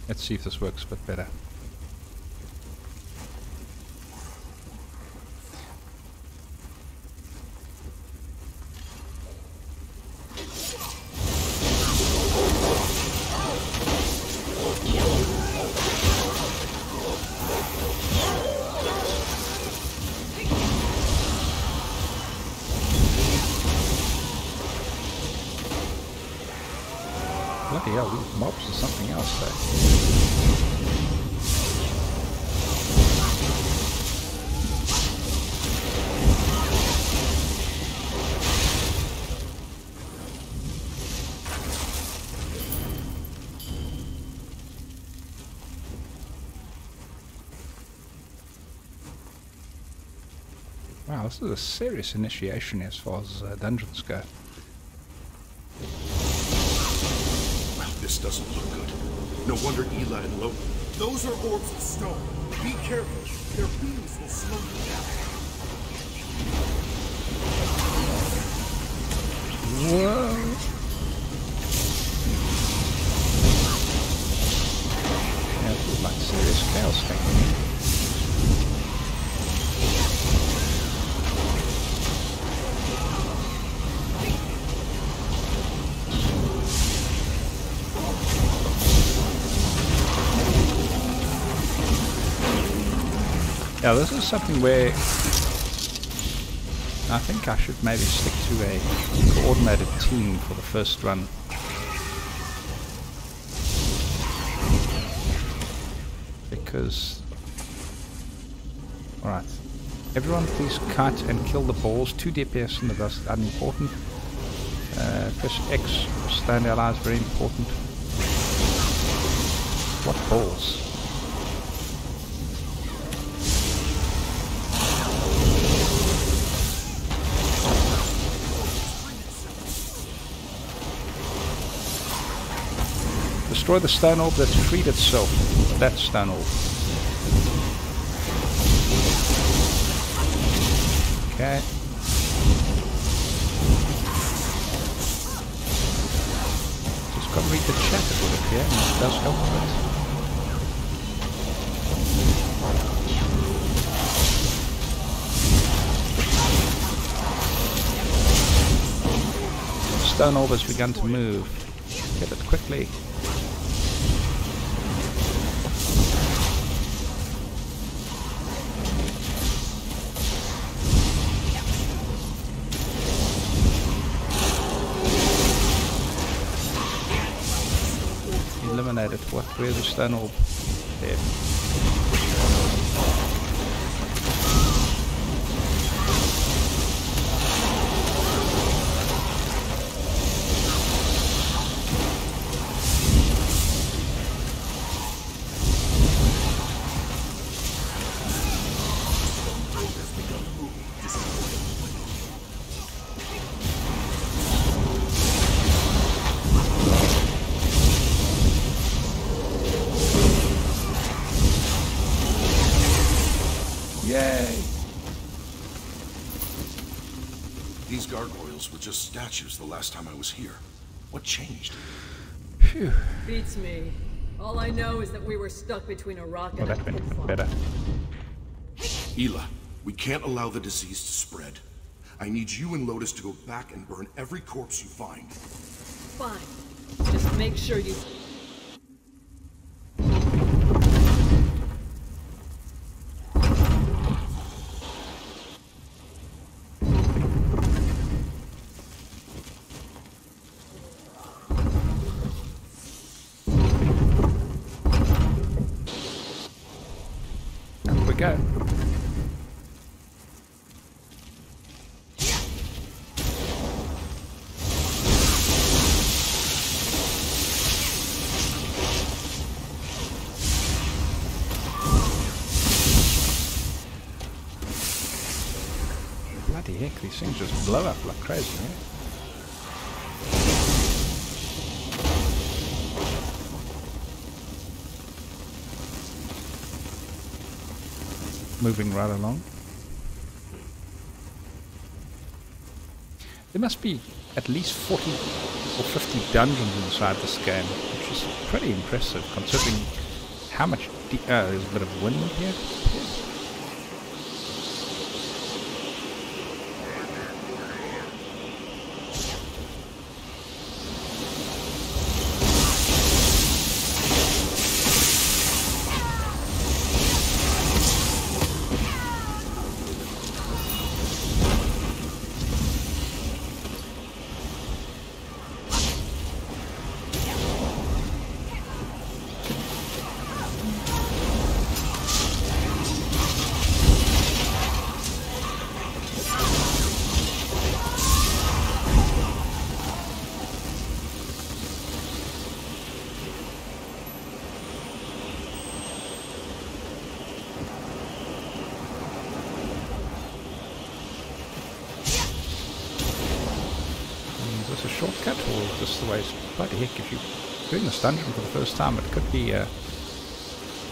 Let's see if this works a bit better. Bloody hell, these mobs are something else though. Wow, this is a serious initiation as far as dungeons go. This doesn't look good. No wonder Ela and Lo... Those are orbs of stone. Be careful. Their beams will slow you down. Whoa! Yeah, this is like serious chaos thing. Yeah, this is something where I think I should maybe stick to a coordinated team for the first run. Because... Alright. Everyone please cut and kill the balls. 2 DPS in the dust, unimportant. Press X for stand allies, very important. What balls? Destroy the stone orb that's freed itself. That stone orb. Okay. Just gotta read the chat, it would appear, and it does help a bit. Stone orb has begun to move. Get it quickly. Eliminated. What? Where's the stone orb? There. These gargoyles were just statues the last time I was here. What changed? Phew. Beats me. All I know is that we were stuck between a rock and a pit farm. Better. Ela, we can't allow the disease to spread. I need you and Lotus to go back and burn every corpse you find. Fine. Just make sure you... Go. Bloody heck, these things just blow up like crazy, eh? Moving right along. There must be at least 40 or 50 dungeons inside this game, which is pretty impressive considering how much there's a bit of wind here. Is this a shortcut or is this the way? Bloody heck, if you're doing this dungeon for the first time, it could be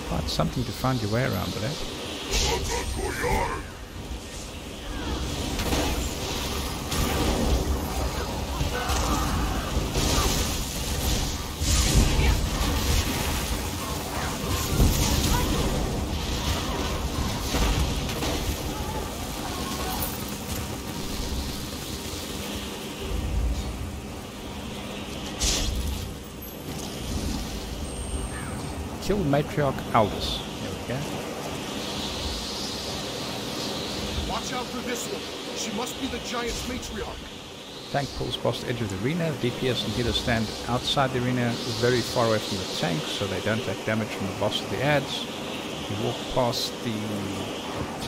quite something to find your way around it, eh? Kill Matriarch Aldous. There we go. Watch out for this one. She must be the giant's matriarch. Tank pulls past the edge of the arena. The DPS and healers stand outside the arena, very far away from the tank, so they don't take damage from the boss of the ads. You walk past the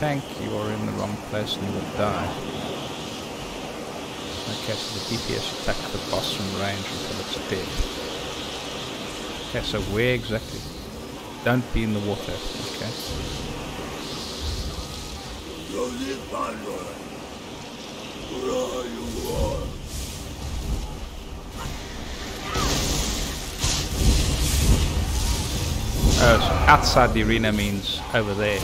tank, you are in the wrong place and you will die. Okay, so the DPS attack the boss from range until it's dead. Okay, so where exactly? Don't be in the water, okay? Oh, so outside the arena means over there.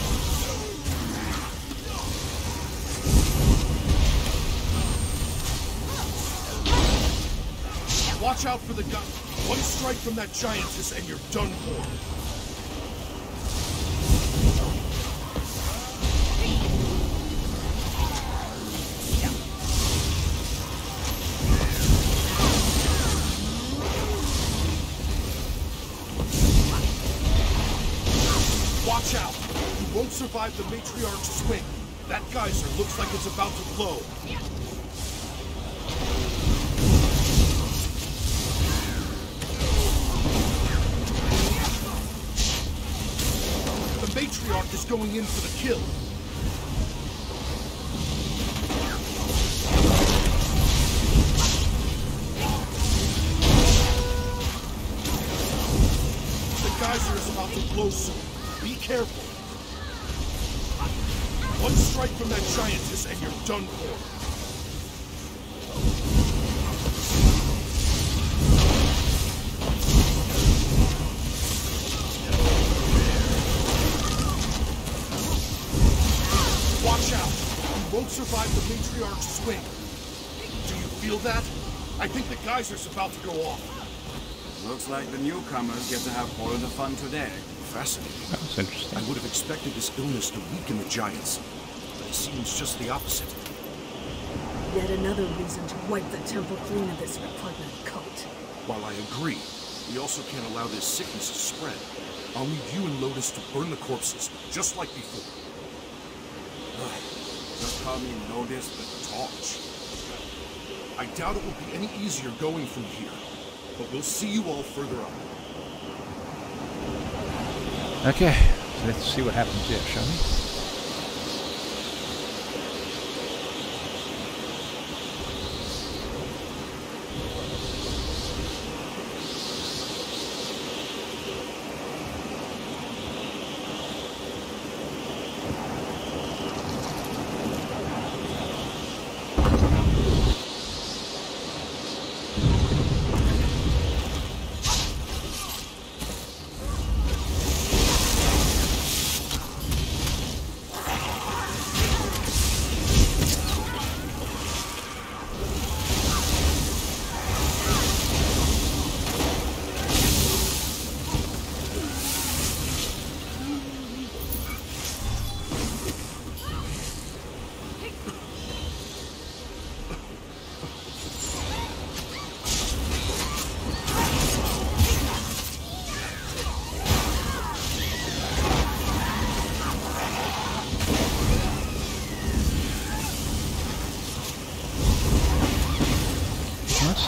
Watch out for the gun. One strike from that giantess and you're done for. Watch out! You won't survive the matriarch's swing. That geyser looks like it's about to blow. The matriarch is going in for the kill. The geyser is about to blow soon. Be careful. One strike from that giantess and you're done for. Watch out. You won't survive the matriarch's swing. Do you feel that? I think the geyser's about to go off. Looks like the newcomers get to have all of the fun today. Fascinating. That's interesting. I would have expected this illness to weaken the giants, but it seems just the opposite. Yet another reason to wipe the temple clean of this repugnant cult. While I agree, we also can't allow this sickness to spread. I'll need you and Lotus to burn the corpses, just like before. Just call me Lotus the Torch. I doubt it will be any easier going from here, but we'll see you all further up. Okay, so let's see what happens here, shall we?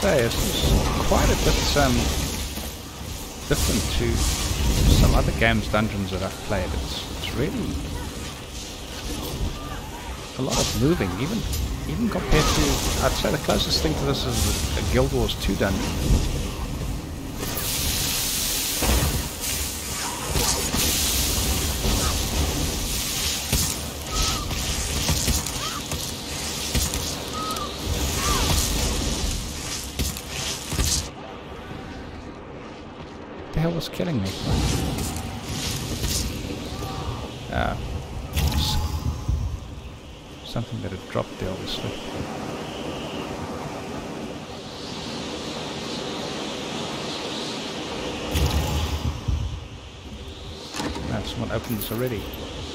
This is quite a bit different to some other games dungeons that I've played. It's really a lot of moving, even compared to, I'd say the closest thing to this is a Guild Wars 2 dungeon. What the hell was killing me? Something that had dropped there, obviously. Now someone opened this already.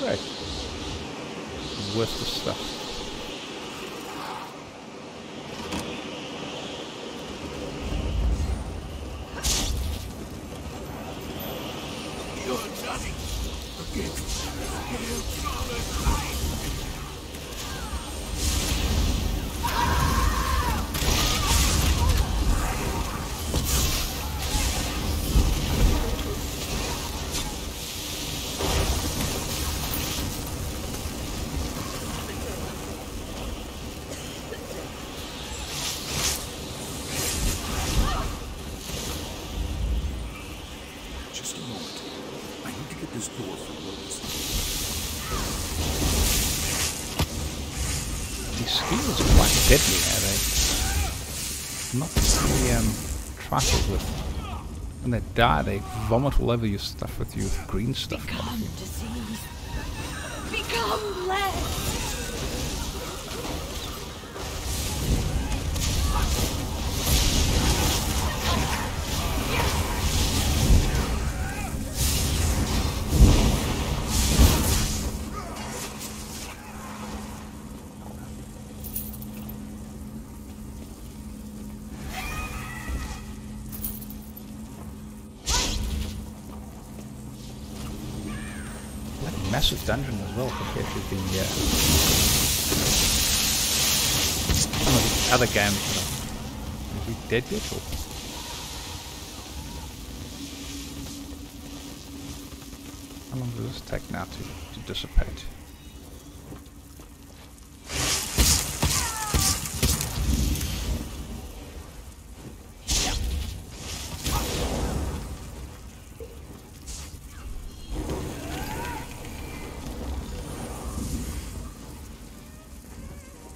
Great. Worthless stuff. Deadly, are they? Not to be trifled with. When they die, they vomit all over your stuff with your green stuff. Become disease. Become lead. massive dungeon as well compared to the some of the other games. Are we dead yet? Or? How long does this take now to dissipate?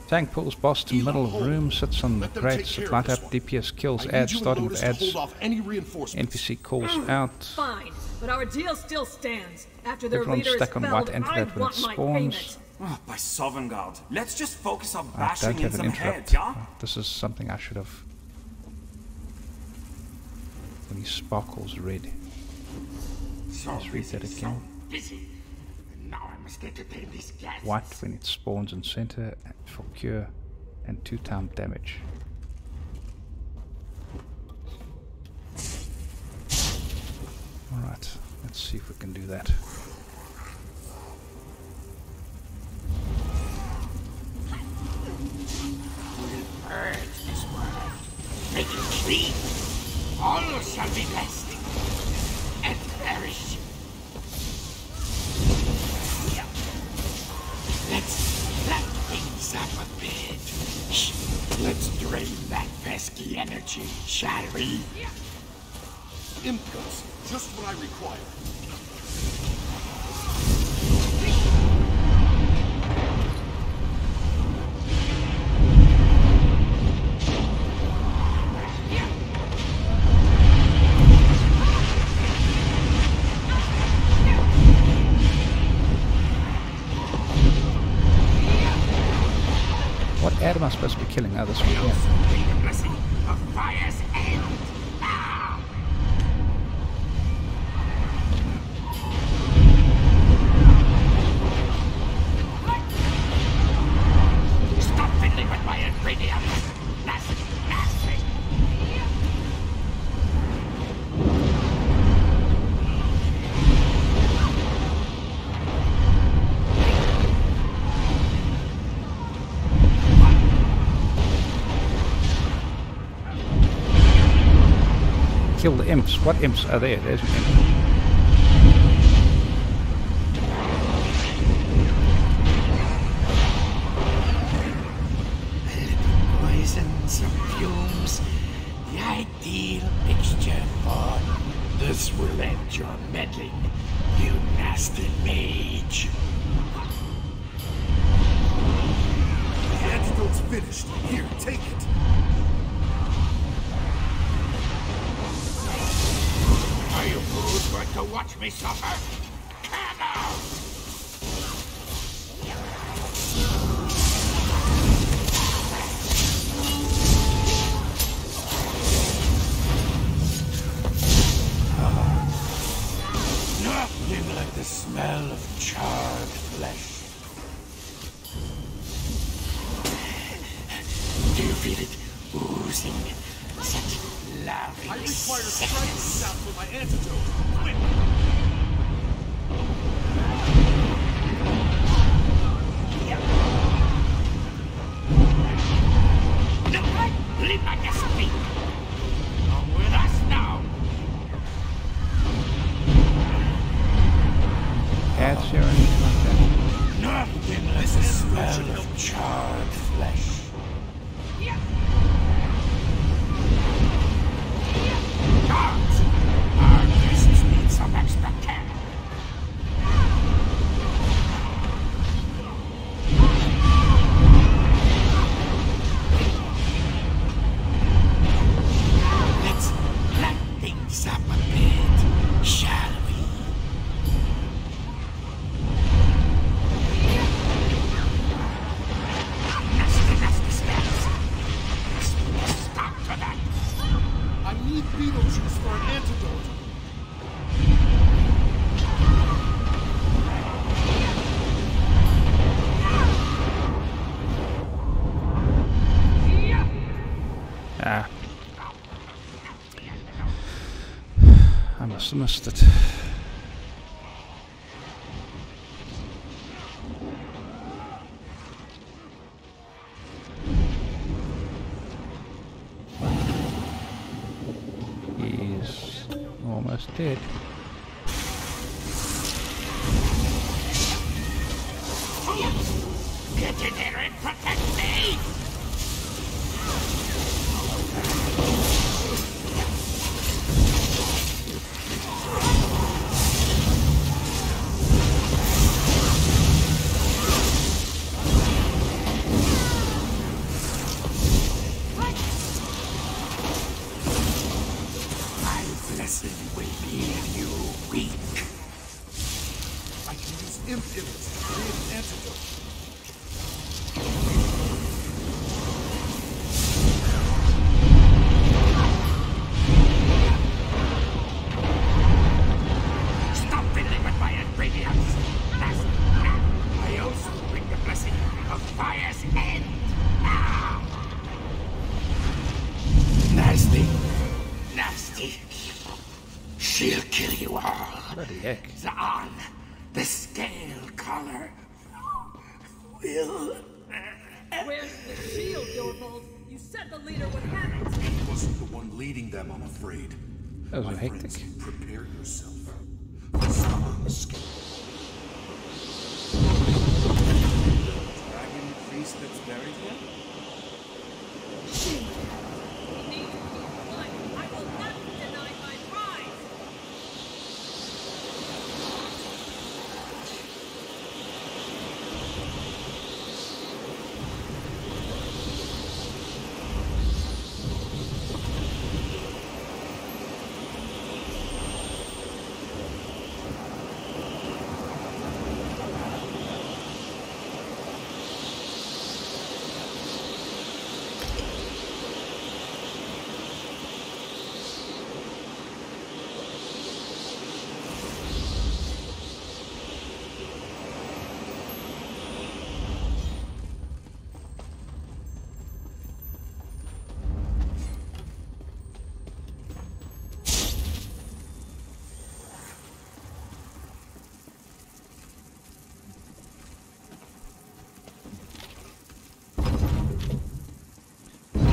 Tank pulls boss to middle of room, sits on the crates, light up, DPS kills, ads, starting with ads, NPC calls out. Fine, but our deal still stands. After their leader is stuck on white felled, I antidote when it want my spawns. payment. Oh, by Sovngarde, let's just focus on I bashing don't in have an some interrupt. heads, yeah? This is something I should have. When he sparkles red. Let's read that again. Now I must entertain these guests. White when it spawns in center for cure and 2-time damage. Alright, let's see if we can do that. Purge this world. Make it clean. All shall be blessed and perish. Let's let things up a bit. Let's drain that pesky energy, shall we? Impulse, just what I require. What ad am I supposed to be killing? Oh, this one here. Stop fiddling with my ingredients. Nasty. Kill the imps. What imps are there? There's an imp. Poison, some fumes. The ideal mixture for this will end your meddling, you nasty mage. The antidote's finished. Here, take it. Are you fools going to watch me suffer? Come out! Nothing like the smell of charred flesh. Do you feel it oozing? Such lovely I require sex. striking sound for my antidote. Quick! Leave my guest speak. Come with us now. Ads here or anything like that? Nothing like the smell of charred flesh. Guards, our guests need some extra care. Let's light things up a bit, shall we? Nasty spells. Stop to that. I need beetle juice for an antidote. Ah. I must have missed it. He's dead. Get in there and protect me! My blessing will be in you, weak. I can use imp image to create an antidote. Stop fiddling with my ingredients! I also bring the blessing of fire's end! Nasty. Nasty. She'll kill you all. Bloody heck. Zaan, the scale collar will... Where's the shield, Yorvold? You said the leader would have it. He wasn't the one leading them, I'm afraid. That was My hectic. friends, prepare yourself. Zaan scale. Dragon priest that's buried here? He needs peace life. I will not be denied my prize.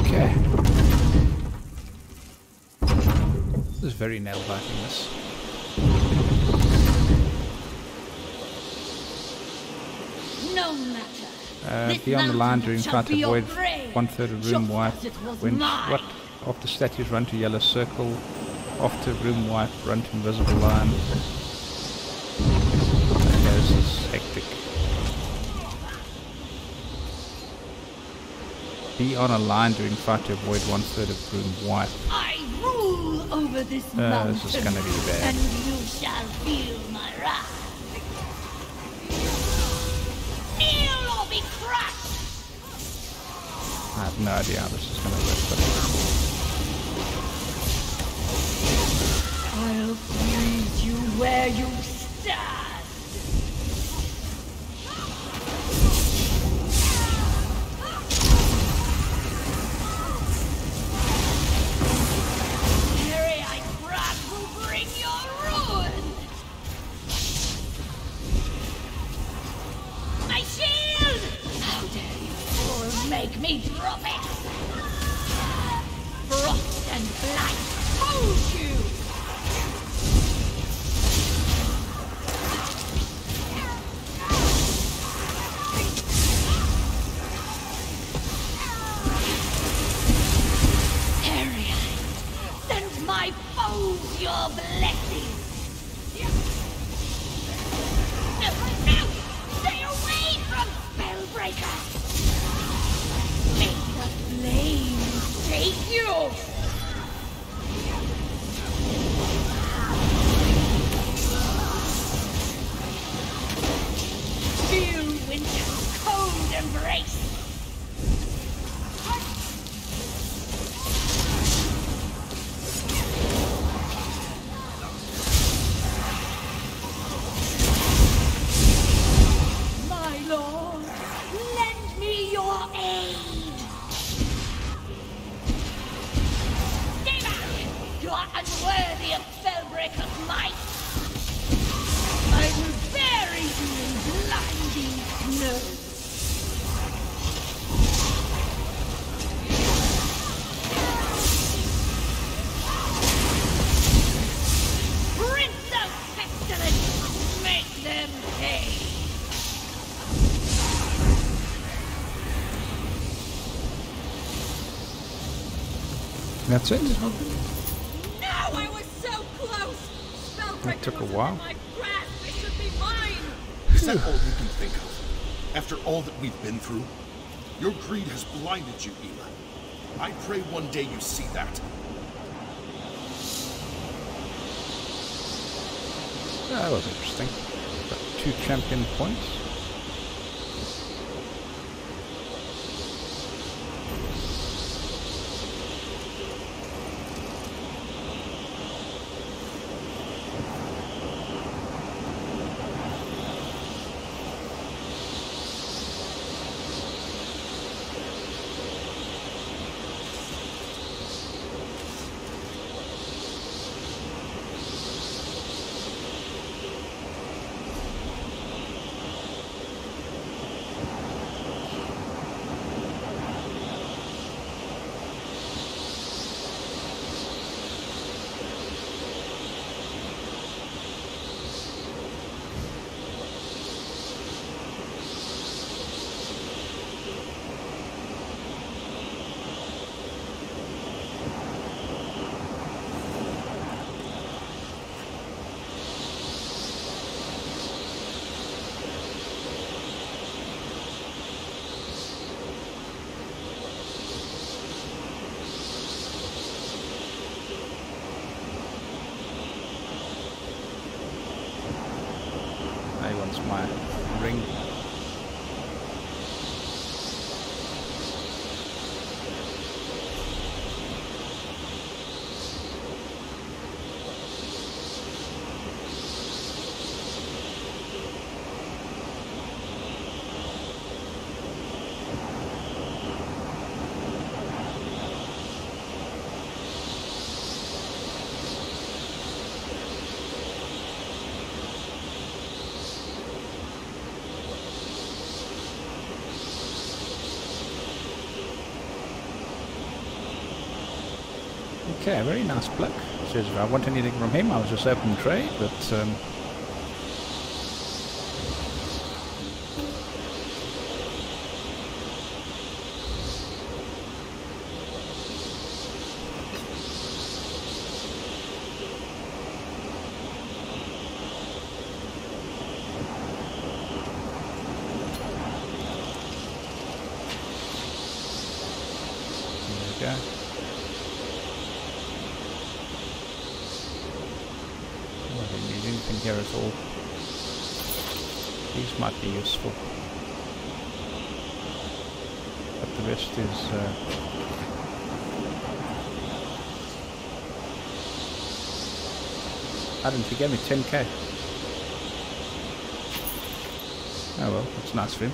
Okay. This is very nail-biting, this. No matter. Be on the line during fight to avoid grave. 1/3 of room wipe. Just as it was When mine. what? After statues, run to yellow circle. After room wipe, run to invisible line. Okay, this is hectic. Be on a line during fight to avoid 1/3 of room wipe. I rule over this mountain, This is gonna be bad. and you shall feel my wrath. Kneel or be crushed! I have no idea how this is gonna work, but I'll freeze you where you stand. Harry-eyed crab will bring your ruin. My shield! How dare you fools make me drop it? Frost and blight hold you! Send my foes your blessings! No! Stay away from Spellbreaker! May the flames take you! Feel winter's cold embrace! My lord, lend me your aid! That's it? No, I was so close! That took a while. My grasp, it should be mine! Is that all you can think of? After all that we've been through? Your greed has blinded you, Ela. I pray one day you see that. That was interesting. Got 2 champion points. My ring. Okay, very nice bloke. Says if I want anything from him, I'll just open trade, but there we go. Anything here at all. These might be useful, but the rest is I didn't think he gave me 10k. Oh well, that's nice for him.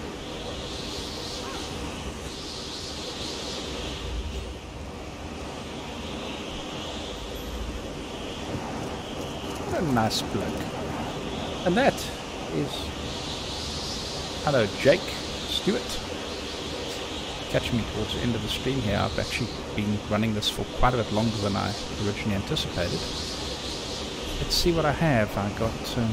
A nice bloke. And that is, hello Jake Stewart. Catching me towards the end of the stream here. I've actually been running this for quite a bit longer than I originally anticipated. Let's see what I have. I got a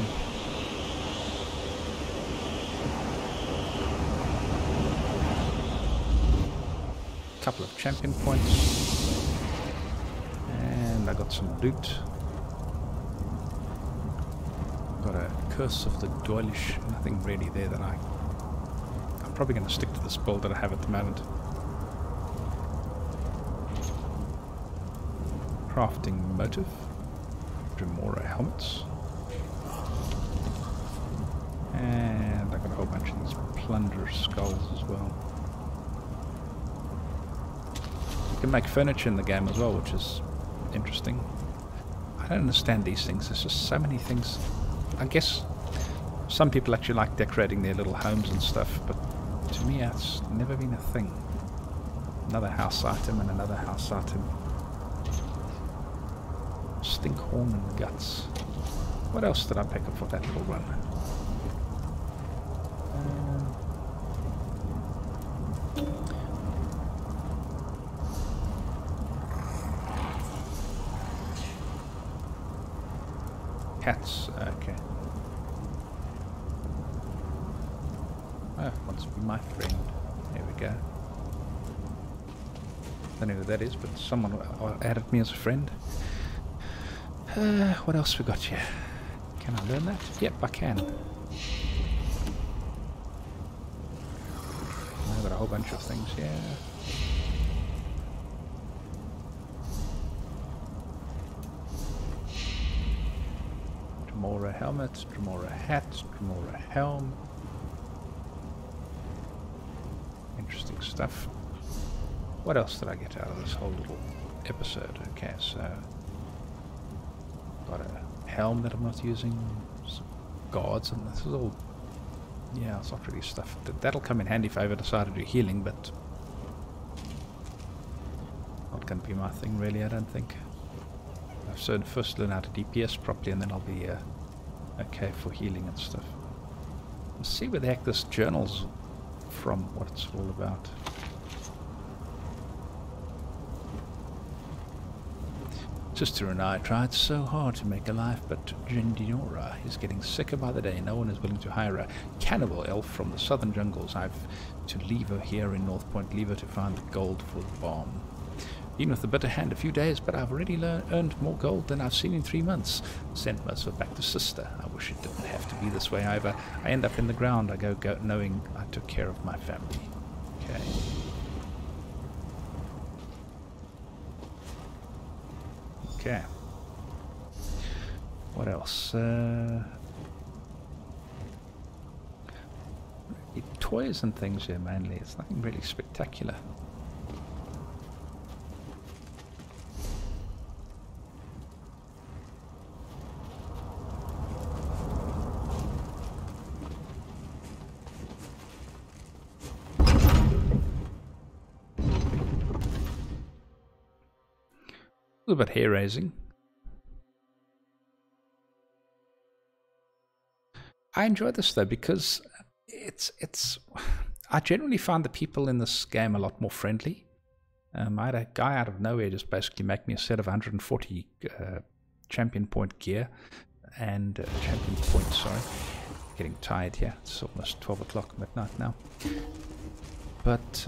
couple of champion points, and I got some loot. Got a Curse of the Doilish, nothing really there that I'm probably going to stick to this build that I have at the moment. Crafting motive, Dremora helmets, and I got a whole bunch of these plunder skulls as well. You can make furniture in the game as well, which is interesting. I don't understand these things. There's just so many things. I guess some people actually like decorating their little homes and stuff, but to me it's never been a thing. Another house item and another house item. Stinkhorn and guts. What else did I pick up for that little run? Cats, okay. Oh, wants to be my friend. There we go. Don't know who that is, but someone added me as a friend. What else we got here? Can I learn that? Yep, I can. I've got a whole bunch of things here. Dremora helmet, Dremora hat, Dremora helm. Interesting stuff. What else did I get out of this whole little episode? Okay, so got a helm that I'm not using, some guards, and this is all, yeah, it's not really stuff. That'll come in handy if I ever decide to do healing, but not going to be my thing really, I don't think. So first learn how to DPS properly, and then I'll be okay for healing and stuff. Let's see where the heck this journal's from, what it's all about. Sister and I tried so hard to make a life, but Gendinora is getting sicker by the day. No one is willing to hire a cannibal elf from the southern jungles. I've to leave her here in North Point, leave her to find the gold for the bomb. Been with the bitter hand a few days, but I've already earned more gold than I've seen in 3 months. Sent most of it back to Sister. I wish it didn't have to be this way either. I end up in the ground. I go knowing I took care of my family. Okay. Okay. What else? Toys and things here mainly. It's nothing really spectacular. A little bit hair raising. I enjoy this though because I generally find the people in this game a lot more friendly. I had a guy out of nowhere just basically make me a set of 140 champion point gear and champion points. Sorry, getting tired here. It's almost 12 o'clock midnight now. But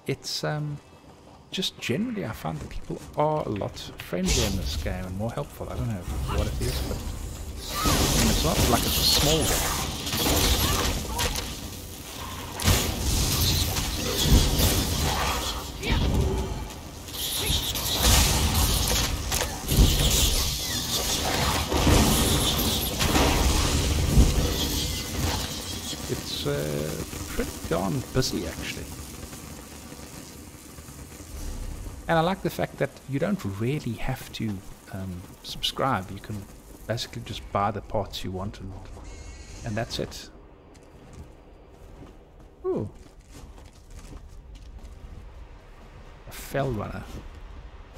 it's just generally I find that people are a lot friendlier in this game and more helpful. I don't know what it is, but I mean, it's not like it's a small game. It's pretty darn busy actually. And I like the fact that you don't really have to subscribe. You can basically just buy the parts you want and that's it. Ooh. A fell runner.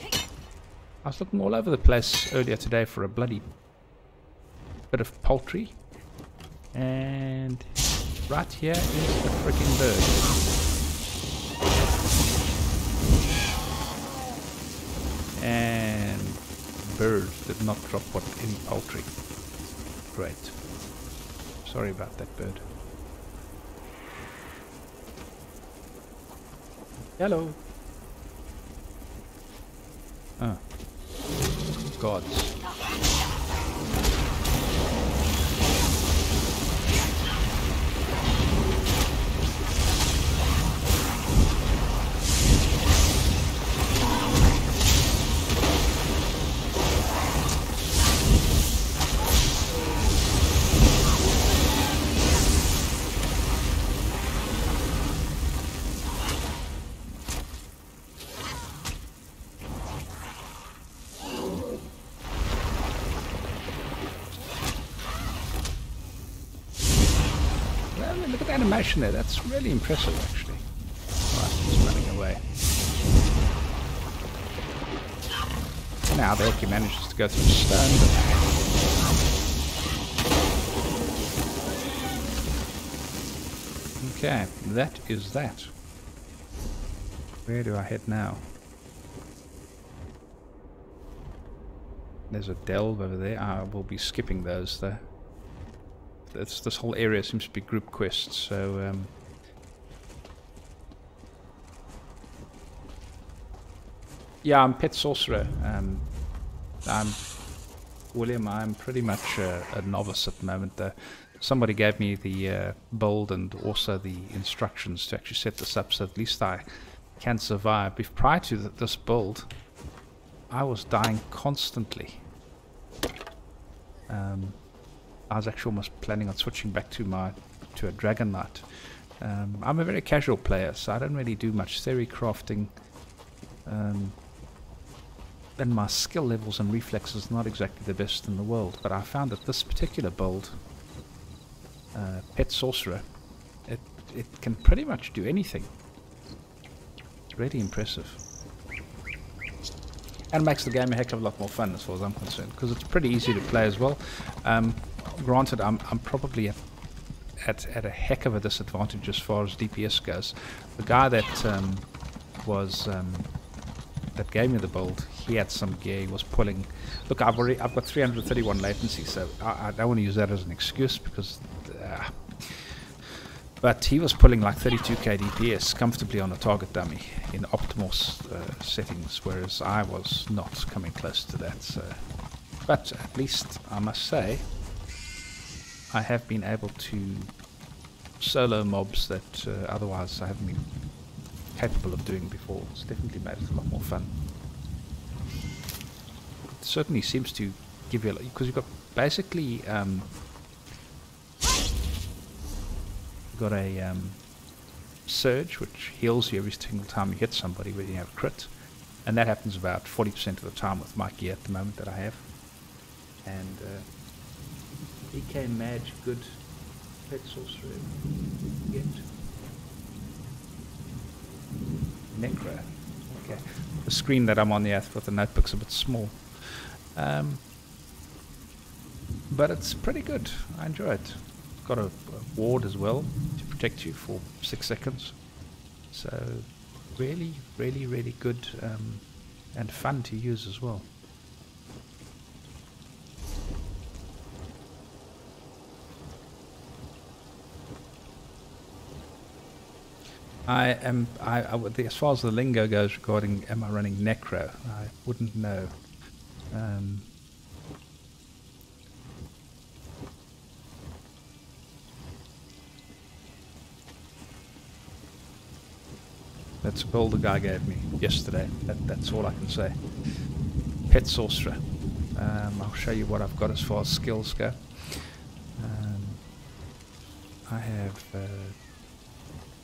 I was looking all over the place earlier today for a bloody bit of poultry. And right here is the freaking bird. And birds did not drop any poultry. Great. Sorry about that bird. Hello. Oh. Gods. Animation there, that's really impressive actually. Right, he's running away. Now the heck he manages to go through the stone. Okay, that is that. Where do I head now? There's a delve over there. I will be skipping those though. this whole area seems to be group quests, so yeah, I'm Pet Sorcerer. I'm William. I'm pretty much a novice at the moment. Somebody gave me the build and also the instructions to actually set this up, so at least I can survive. Prior to this build, I was dying constantly. I was actually almost planning on switching back to a Dragon Knight. I'm a very casual player, so I don't really do much theory crafting. And my skill levels and reflexes not exactly the best in the world, but I found that this particular build, Pet Sorcerer, it can pretty much do anything. Really impressive. And makes the game a heck of a lot more fun as far as I'm concerned, because it's pretty easy to play as well. Granted, I'm probably at a heck of a disadvantage as far as DPS goes. The guy that that gave me the build, he had some gear. He was pulling. Look, I've got 331 latency, so I don't want to use that as an excuse because. But he was pulling like 32k DPS comfortably on a target dummy in optimal settings, whereas I was not coming close to that. So, but at least I must say, I have been able to solo mobs that otherwise I haven't been capable of doing before. It's definitely made it a lot more fun. It certainly seems to give you, because you've got basically got a surge which heals you every single time you hit somebody when you have a crit, and that happens about 40% of the time with my gear at the moment that I have. And DK Mage, good Pet Sorcerer, get Necro. Okay, the screen that I'm on the with the notebook's a bit small, but it's pretty good. I enjoy it. Got a ward as well to protect you for 6 seconds, so really good and fun to use as well. As far as the lingo goes regarding am I running Necro, I wouldn't know. That's a build the guy gave me yesterday. That's all I can say. Pet Sorcerer. I'll show you what I've got as far as skills go. I have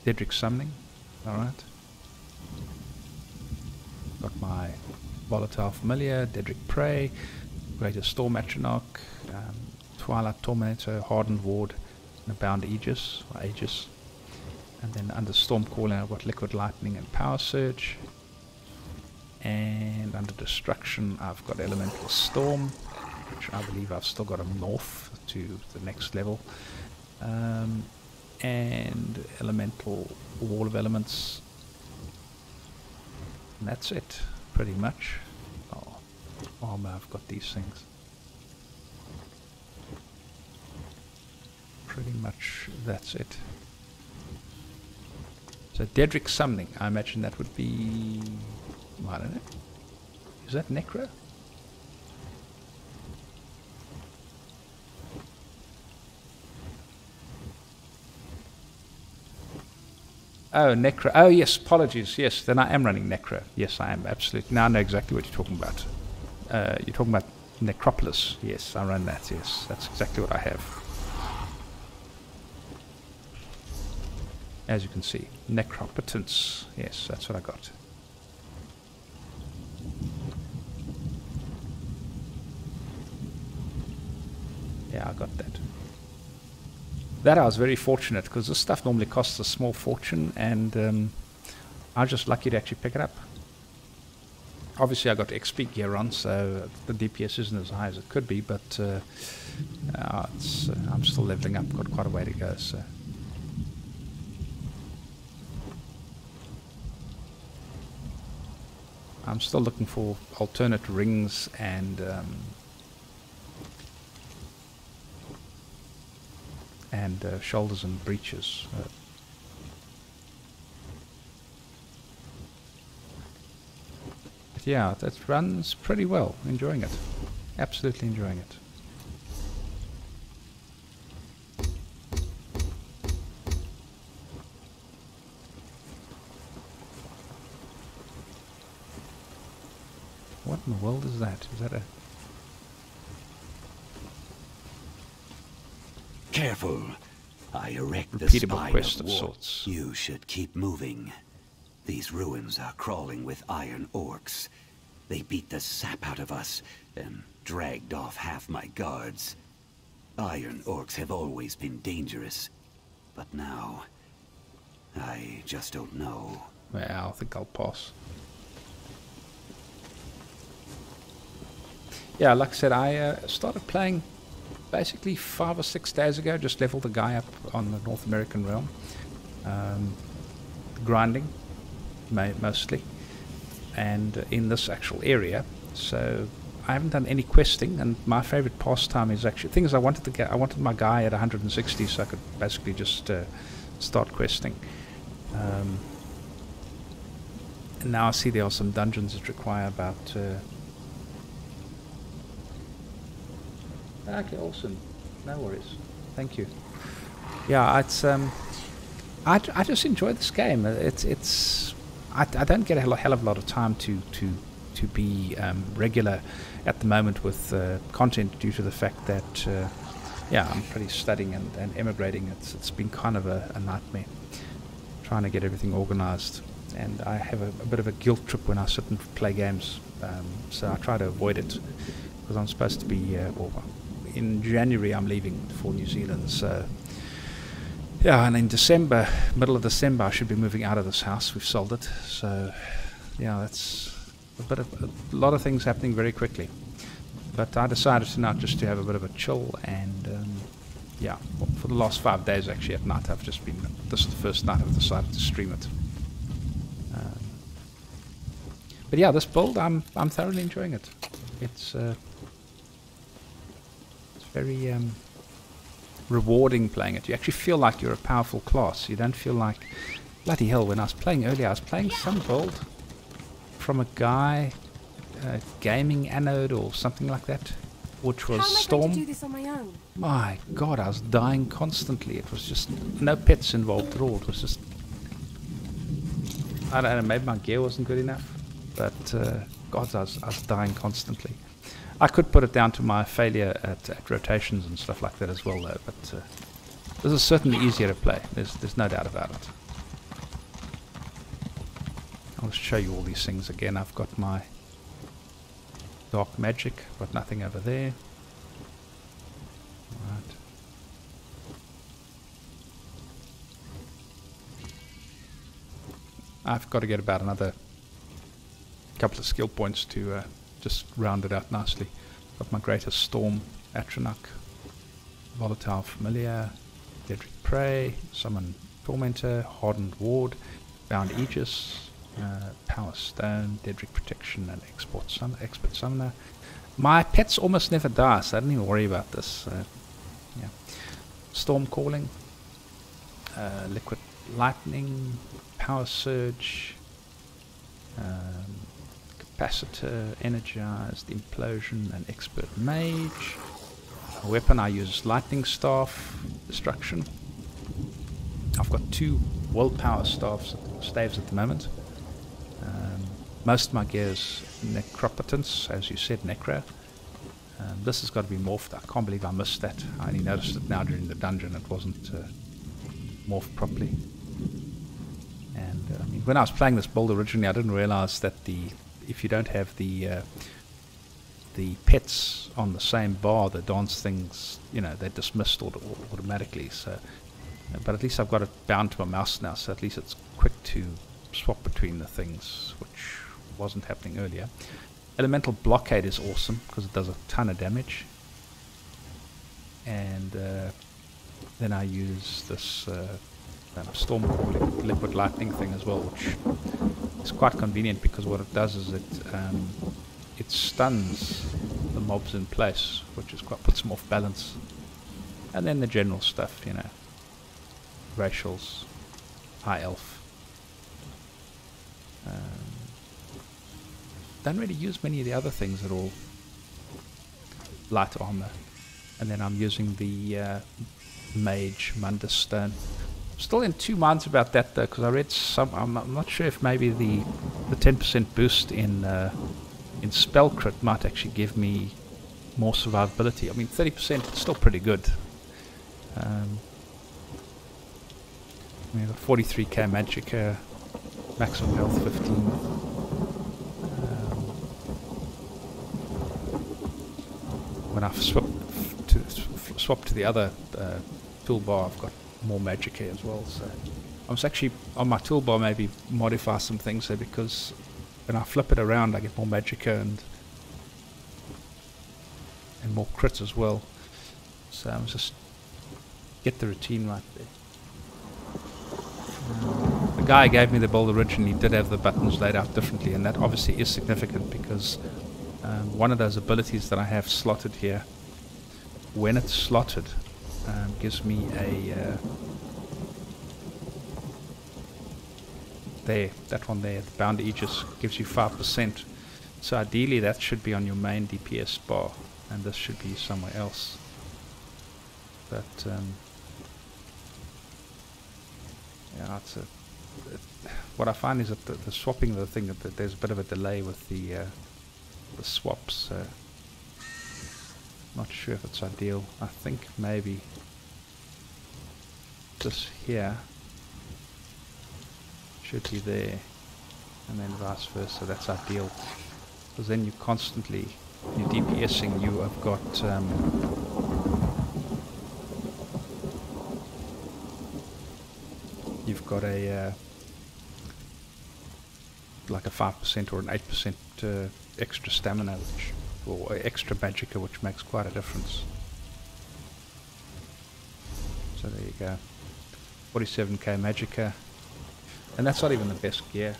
Dedrick Summoning. Alright. Got my Volatile Familiar, Dedrick Prey, Greater Storm Atronach, Twilight Tormentor, Hardened Ward, and a Bound Aegis, or Aegis. And then under Storm Calling I've got Liquid Lightning and Power Surge. And under Destruction I've got Elemental Storm, which I believe I've still got a morph to the next level. And Elemental Wall of Elements. And that's it, pretty much. Oh, armor, I've got these things. Pretty much that's it. So Dedrick Summoning, I imagine that would be, I don't know, is that Necro? Oh, Necro, oh yes, apologies, yes, then I am running Necro. Yes, I am, absolutely. Now I know exactly what you're talking about. You're talking about Necropolis, yes, I run that, yes, that's exactly what I have. As you can see, Necropotence, yes, that's what I got. Yeah, I got that. That I was very fortunate, because this stuff normally costs a small fortune, and I was just lucky to actually pick it up. Obviously I got XP gear on, so the DPS isn't as high as it could be, but I'm still leveling up, got quite a way to go, so... I'm still looking for alternate rings and shoulders and breeches. But yeah, that runs pretty well. Enjoying it. Absolutely enjoying it. What in the world is that? Is that a... Careful. I erect the repeatable spine quest of of war. sorts. You should keep moving. These ruins are crawling with iron orcs. They beat the sap out of us and dragged off half my guards. Iron orcs have always been dangerous, but now I just don't know. Well, I think I'll pass. Yeah, like I said, I started playing basically 5 or 6 days ago. Just leveled the guy up on the North American realm. Grinding, mostly. And in this actual area. So I haven't done any questing, and my favorite pastime is actually... things I wanted to get... I wanted my guy at 160 so I could basically just start questing. And now I see there are some dungeons that require about... okay, awesome. No worries. Thank you. Yeah, it's I just enjoy this game. I don't get a hell of a lot of time to be regular at the moment with content due to the fact that yeah, I'm pretty studying and emigrating. It's been kind of a nightmare trying to get everything organized, and I have a bit of a guilt trip when I sit and play games. So I try to avoid it because I'm supposed to be in January I'm leaving for New Zealand, so yeah, and in December, middle of December, I should be moving out of this house. We've sold it, so yeah, that's a lot of things happening very quickly. But I decided tonight just to have a bit of a chill, and yeah, for the last 5 days actually at night I've just been. This is the first night I've decided to stream it. But yeah, this build I'm thoroughly enjoying it. It's very rewarding playing it. You actually feel like you're a powerful class. You don't feel like... bloody hell, when I was playing earlier, I was playing some build from a guy, Gaming Anode or something like that, which was Storm. How am I going to do this on my own? My god, I was dying constantly. It was just no pets involved at all. It was just... I don't know, maybe my gear wasn't good enough, but god, I was dying constantly. I could put it down to my failure at rotations and stuff like that as well, though. But this is certainly easier to play. There's no doubt about it. I'll just show you all these things again. I've got my dark magic. Got nothing over there. Right. I've got to get about another couple of skill points to just round it out nicely. Got my Greatest Storm, Atronach, Volatile Familiar, Dedrick Prey, Summon Tormentor, Hardened Ward, Bound Aegis, Power Stone, Dedrick Protection, and Expert Summoner. My pets almost never die, so I don't even worry about this. Yeah. Storm Calling, Liquid Lightning, Power Surge, Capacitor, Energized, Implosion, and Expert Mage. A weapon I use Lightning Staff, Destruction. I've got 2 Willpower staves at the moment. Most of my gear is Necropotence, as you said, Necro. This has got to be morphed. I can't believe I missed that. I only noticed it now during the dungeon. It wasn't morphed properly. And I mean, when I was playing this build originally, I didn't realize that if you don't have the pets on the same bar, the dance things, you know, they're dismissed automatically. So, but at least I've got it bound to my mouse now, so at least it's quick to swap between the things, which wasn't happening earlier. Elemental Blockade is awesome because it does a ton of damage. And then I use this Storm Calling Liquid Lightning thing as well, which is quite convenient because what it does is it stuns the mobs in place, which is puts them off balance. And then the general stuff, you know, racials, high elf. Don't really use many of the other things at all. Light armor. And then I'm using the Mage Mundus Stone. I'm still in two minds about that though, because I read some. I'm not sure if maybe the 10% boost in spell crit might actually give me more survivability. I mean, 30% is still pretty good. We have a 43k magicka, maximum health 15. When I've swapped to the other toolbar, I've got more magicka as well. So I was actually on my toolbar maybe modify some things there, because when I flip it around I get more magicka and more crits as well. So I was just get the routine right there. The guy who gave me the build originally did have the buttons laid out differently, and that obviously is significant because one of those abilities that I have slotted here, when it's slotted, gives me a there, that one there, the Bound Aegis gives you 5%. So ideally that should be on your main DPS bar, and this should be somewhere else. But yeah, what I find is that the swapping of the thing, that there's a bit of a delay with the swaps. So not sure if it's ideal. I think maybe this here should be there, and then vice versa. That's ideal, because then you constantly, you're DPSing, you have got you've got a like a 5% or an 8% extra stamina, which, or extra magicka, which makes quite a difference. So there you go, 47k magicka, and that's not even the best gear.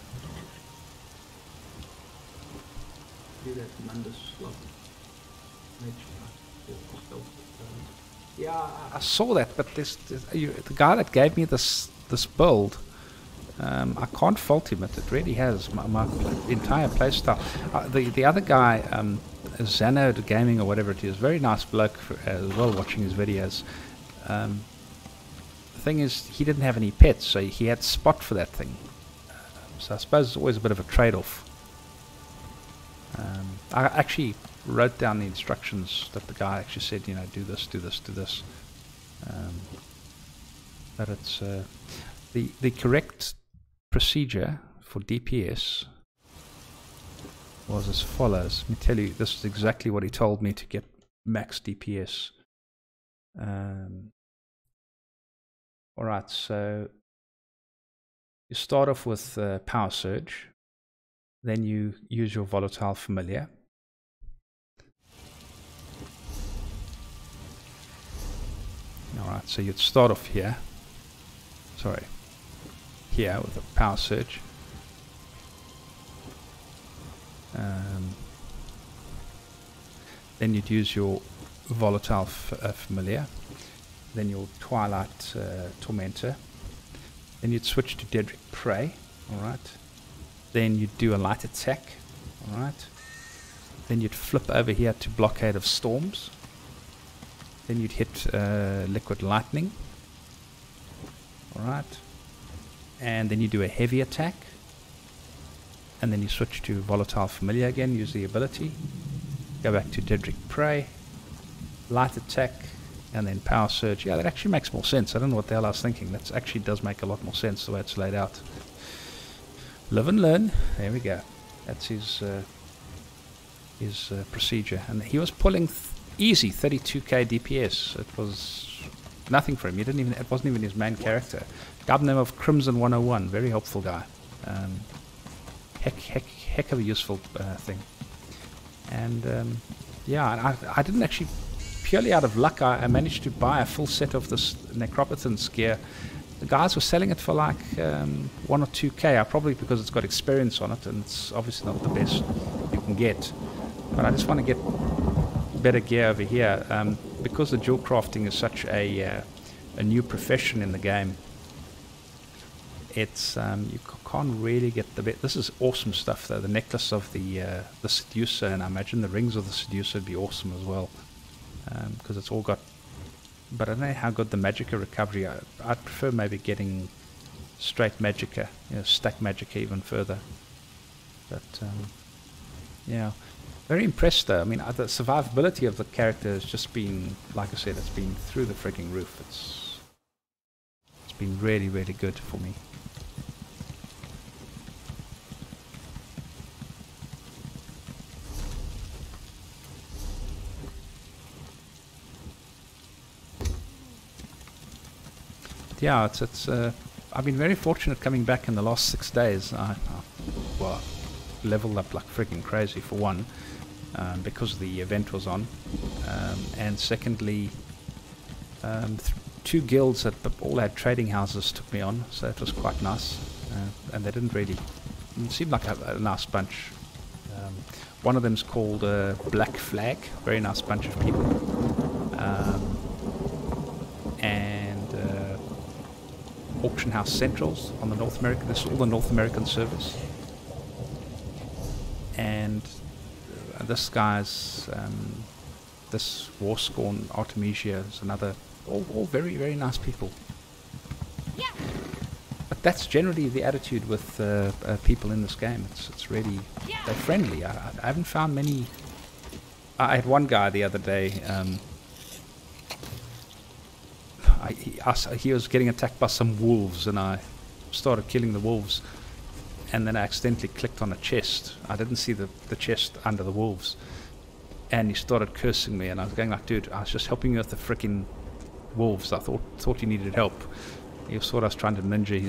Yeah, I saw that, but the guy that gave me this build, I can't fault him. It really has my entire playstyle. The other guy, Xano Gaming or whatever it is, very nice bloke as well, watching his videos. The thing is, he didn't have any pets, so he had spot for that thing. So I suppose it's always a bit of a trade-off. I actually wrote down the instructions that the guy actually said, you know, do this, do this, do this. But it's the correct procedure for DPS was as follows. Let me tell you, this is exactly what he told me to get max DPS. Alright, so you start off with Power Surge, then you use your Volatile Familiar. Alright, so you'd start off here, here with a Power Surge. Then you'd use your Volatile Familiar, then your Twilight Tormentor, then you'd switch to Dedrick Prey, alright. Then you'd do a light attack, alright. Then you'd flip over here to Blockade of Storms. Then you'd hit Liquid Lightning, alright. And then you do a heavy attack. And then you switch to Volatile Familiar again, use the ability. Go back to Dedrick Prey, light attack, and then Power Surge. Yeah, that actually makes more sense. I don't know what the hell I was thinking. That actually does make a lot more sense the way it's laid out. Live and learn. There we go. That's his procedure. And he was pulling easy 32k DPS. It was nothing for him. He didn't even. It wasn't even his main character. Guy by the name of Crimson 101. Very helpful guy. Heck of a useful thing. And yeah, I didn't actually, purely out of luck, I managed to buy a full set of this Necropotence gear. The guys were selling it for like 1 or 2k, probably because it's got experience on it, and it's obviously not the best you can get. But I just want to get better gear over here. because the jewel crafting is such a new profession in the game, it's you can't really get the bit. This is awesome stuff though. The necklace of the seducer, and I imagine the rings of the seducer would be awesome as well, because it's all got. But I don't know how good the magicka recovery. I'd prefer maybe getting straight magicka, stack magicka even further. But yeah, very impressed though. I mean, the survivability of the character has just been, like I said, it's been through the frigging roof. It's been really, really good for me. Yeah, it's I've been very fortunate coming back in the last 6 days. Well, leveled up like freaking crazy for one, because the event was on, and secondly, 2 guilds that all had trading houses took me on, so it was quite nice, and they didn't really seem like a nice bunch. One of them's called Black Flag, very nice bunch of people, and Auction House Centrals on the North American. This is all the North American servers, and this guy's this Warscorn Artemisia is another. All very, very nice people. Yeah. But that's generally the attitude with people in this game. It's really, they're friendly. I haven't found many. I had one guy the other day. He was getting attacked by some wolves, and I started killing the wolves, and then I accidentally clicked on a chest. I didn't see the chest under the wolves, and he started cursing me, and I was going like, dude, I was just helping you with the freaking wolves. I thought you needed help. He thought I was trying to ninja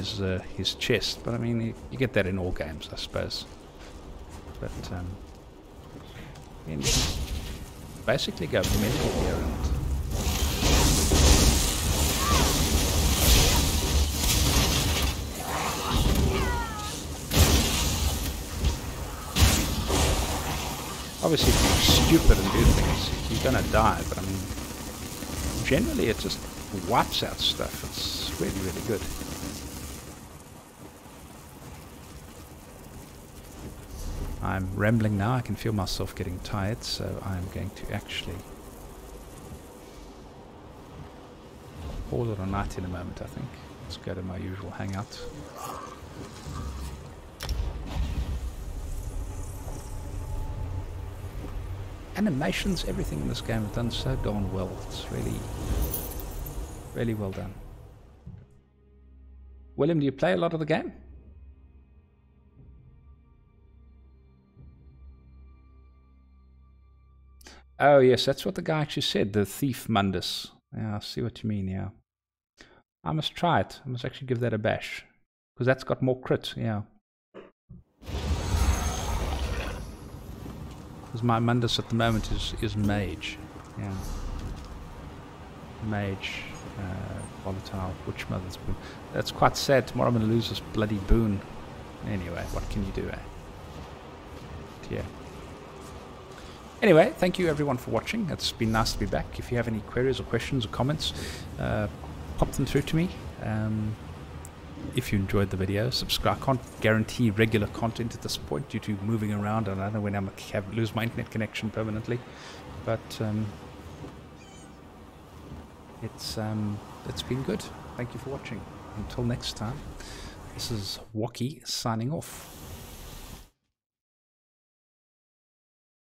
his chest, but I mean, you get that in all games, I suppose. But you basically go mental here, and obviously if you're stupid and do things, you're gonna die, but I mean, generally it just wipes out stuff. It's really, really good. I'm rambling now. I can feel myself getting tired, so I'm going to actually call it a night in a moment, I think. Let's go to my usual hangout. Animations, everything in this game is done so darn well. It's really, really well done. William, do you play a lot of the game? Oh yes, that's what the guy actually said, the thief Mundus. Yeah, I see what you mean, yeah. I must try it. I must actually give that a bash. Because that's got more crit, yeah. Because my Mundus at the moment is Mage. Yeah. Mage, volatile, witch mother's boon. That's quite sad. Tomorrow I'm going to lose this bloody boon. Anyway, what can you do, eh? Yeah. Anyway, thank you everyone for watching. It's been nice to be back. If you have any queries or questions or comments, pop them through to me. If you enjoyed the video, subscribe. I can't guarantee regular content at this point due to moving around, and I don't know when I'm going to lose my internet connection permanently. But it's been good. Thank you for watching. Until next time, this is Wocky signing off.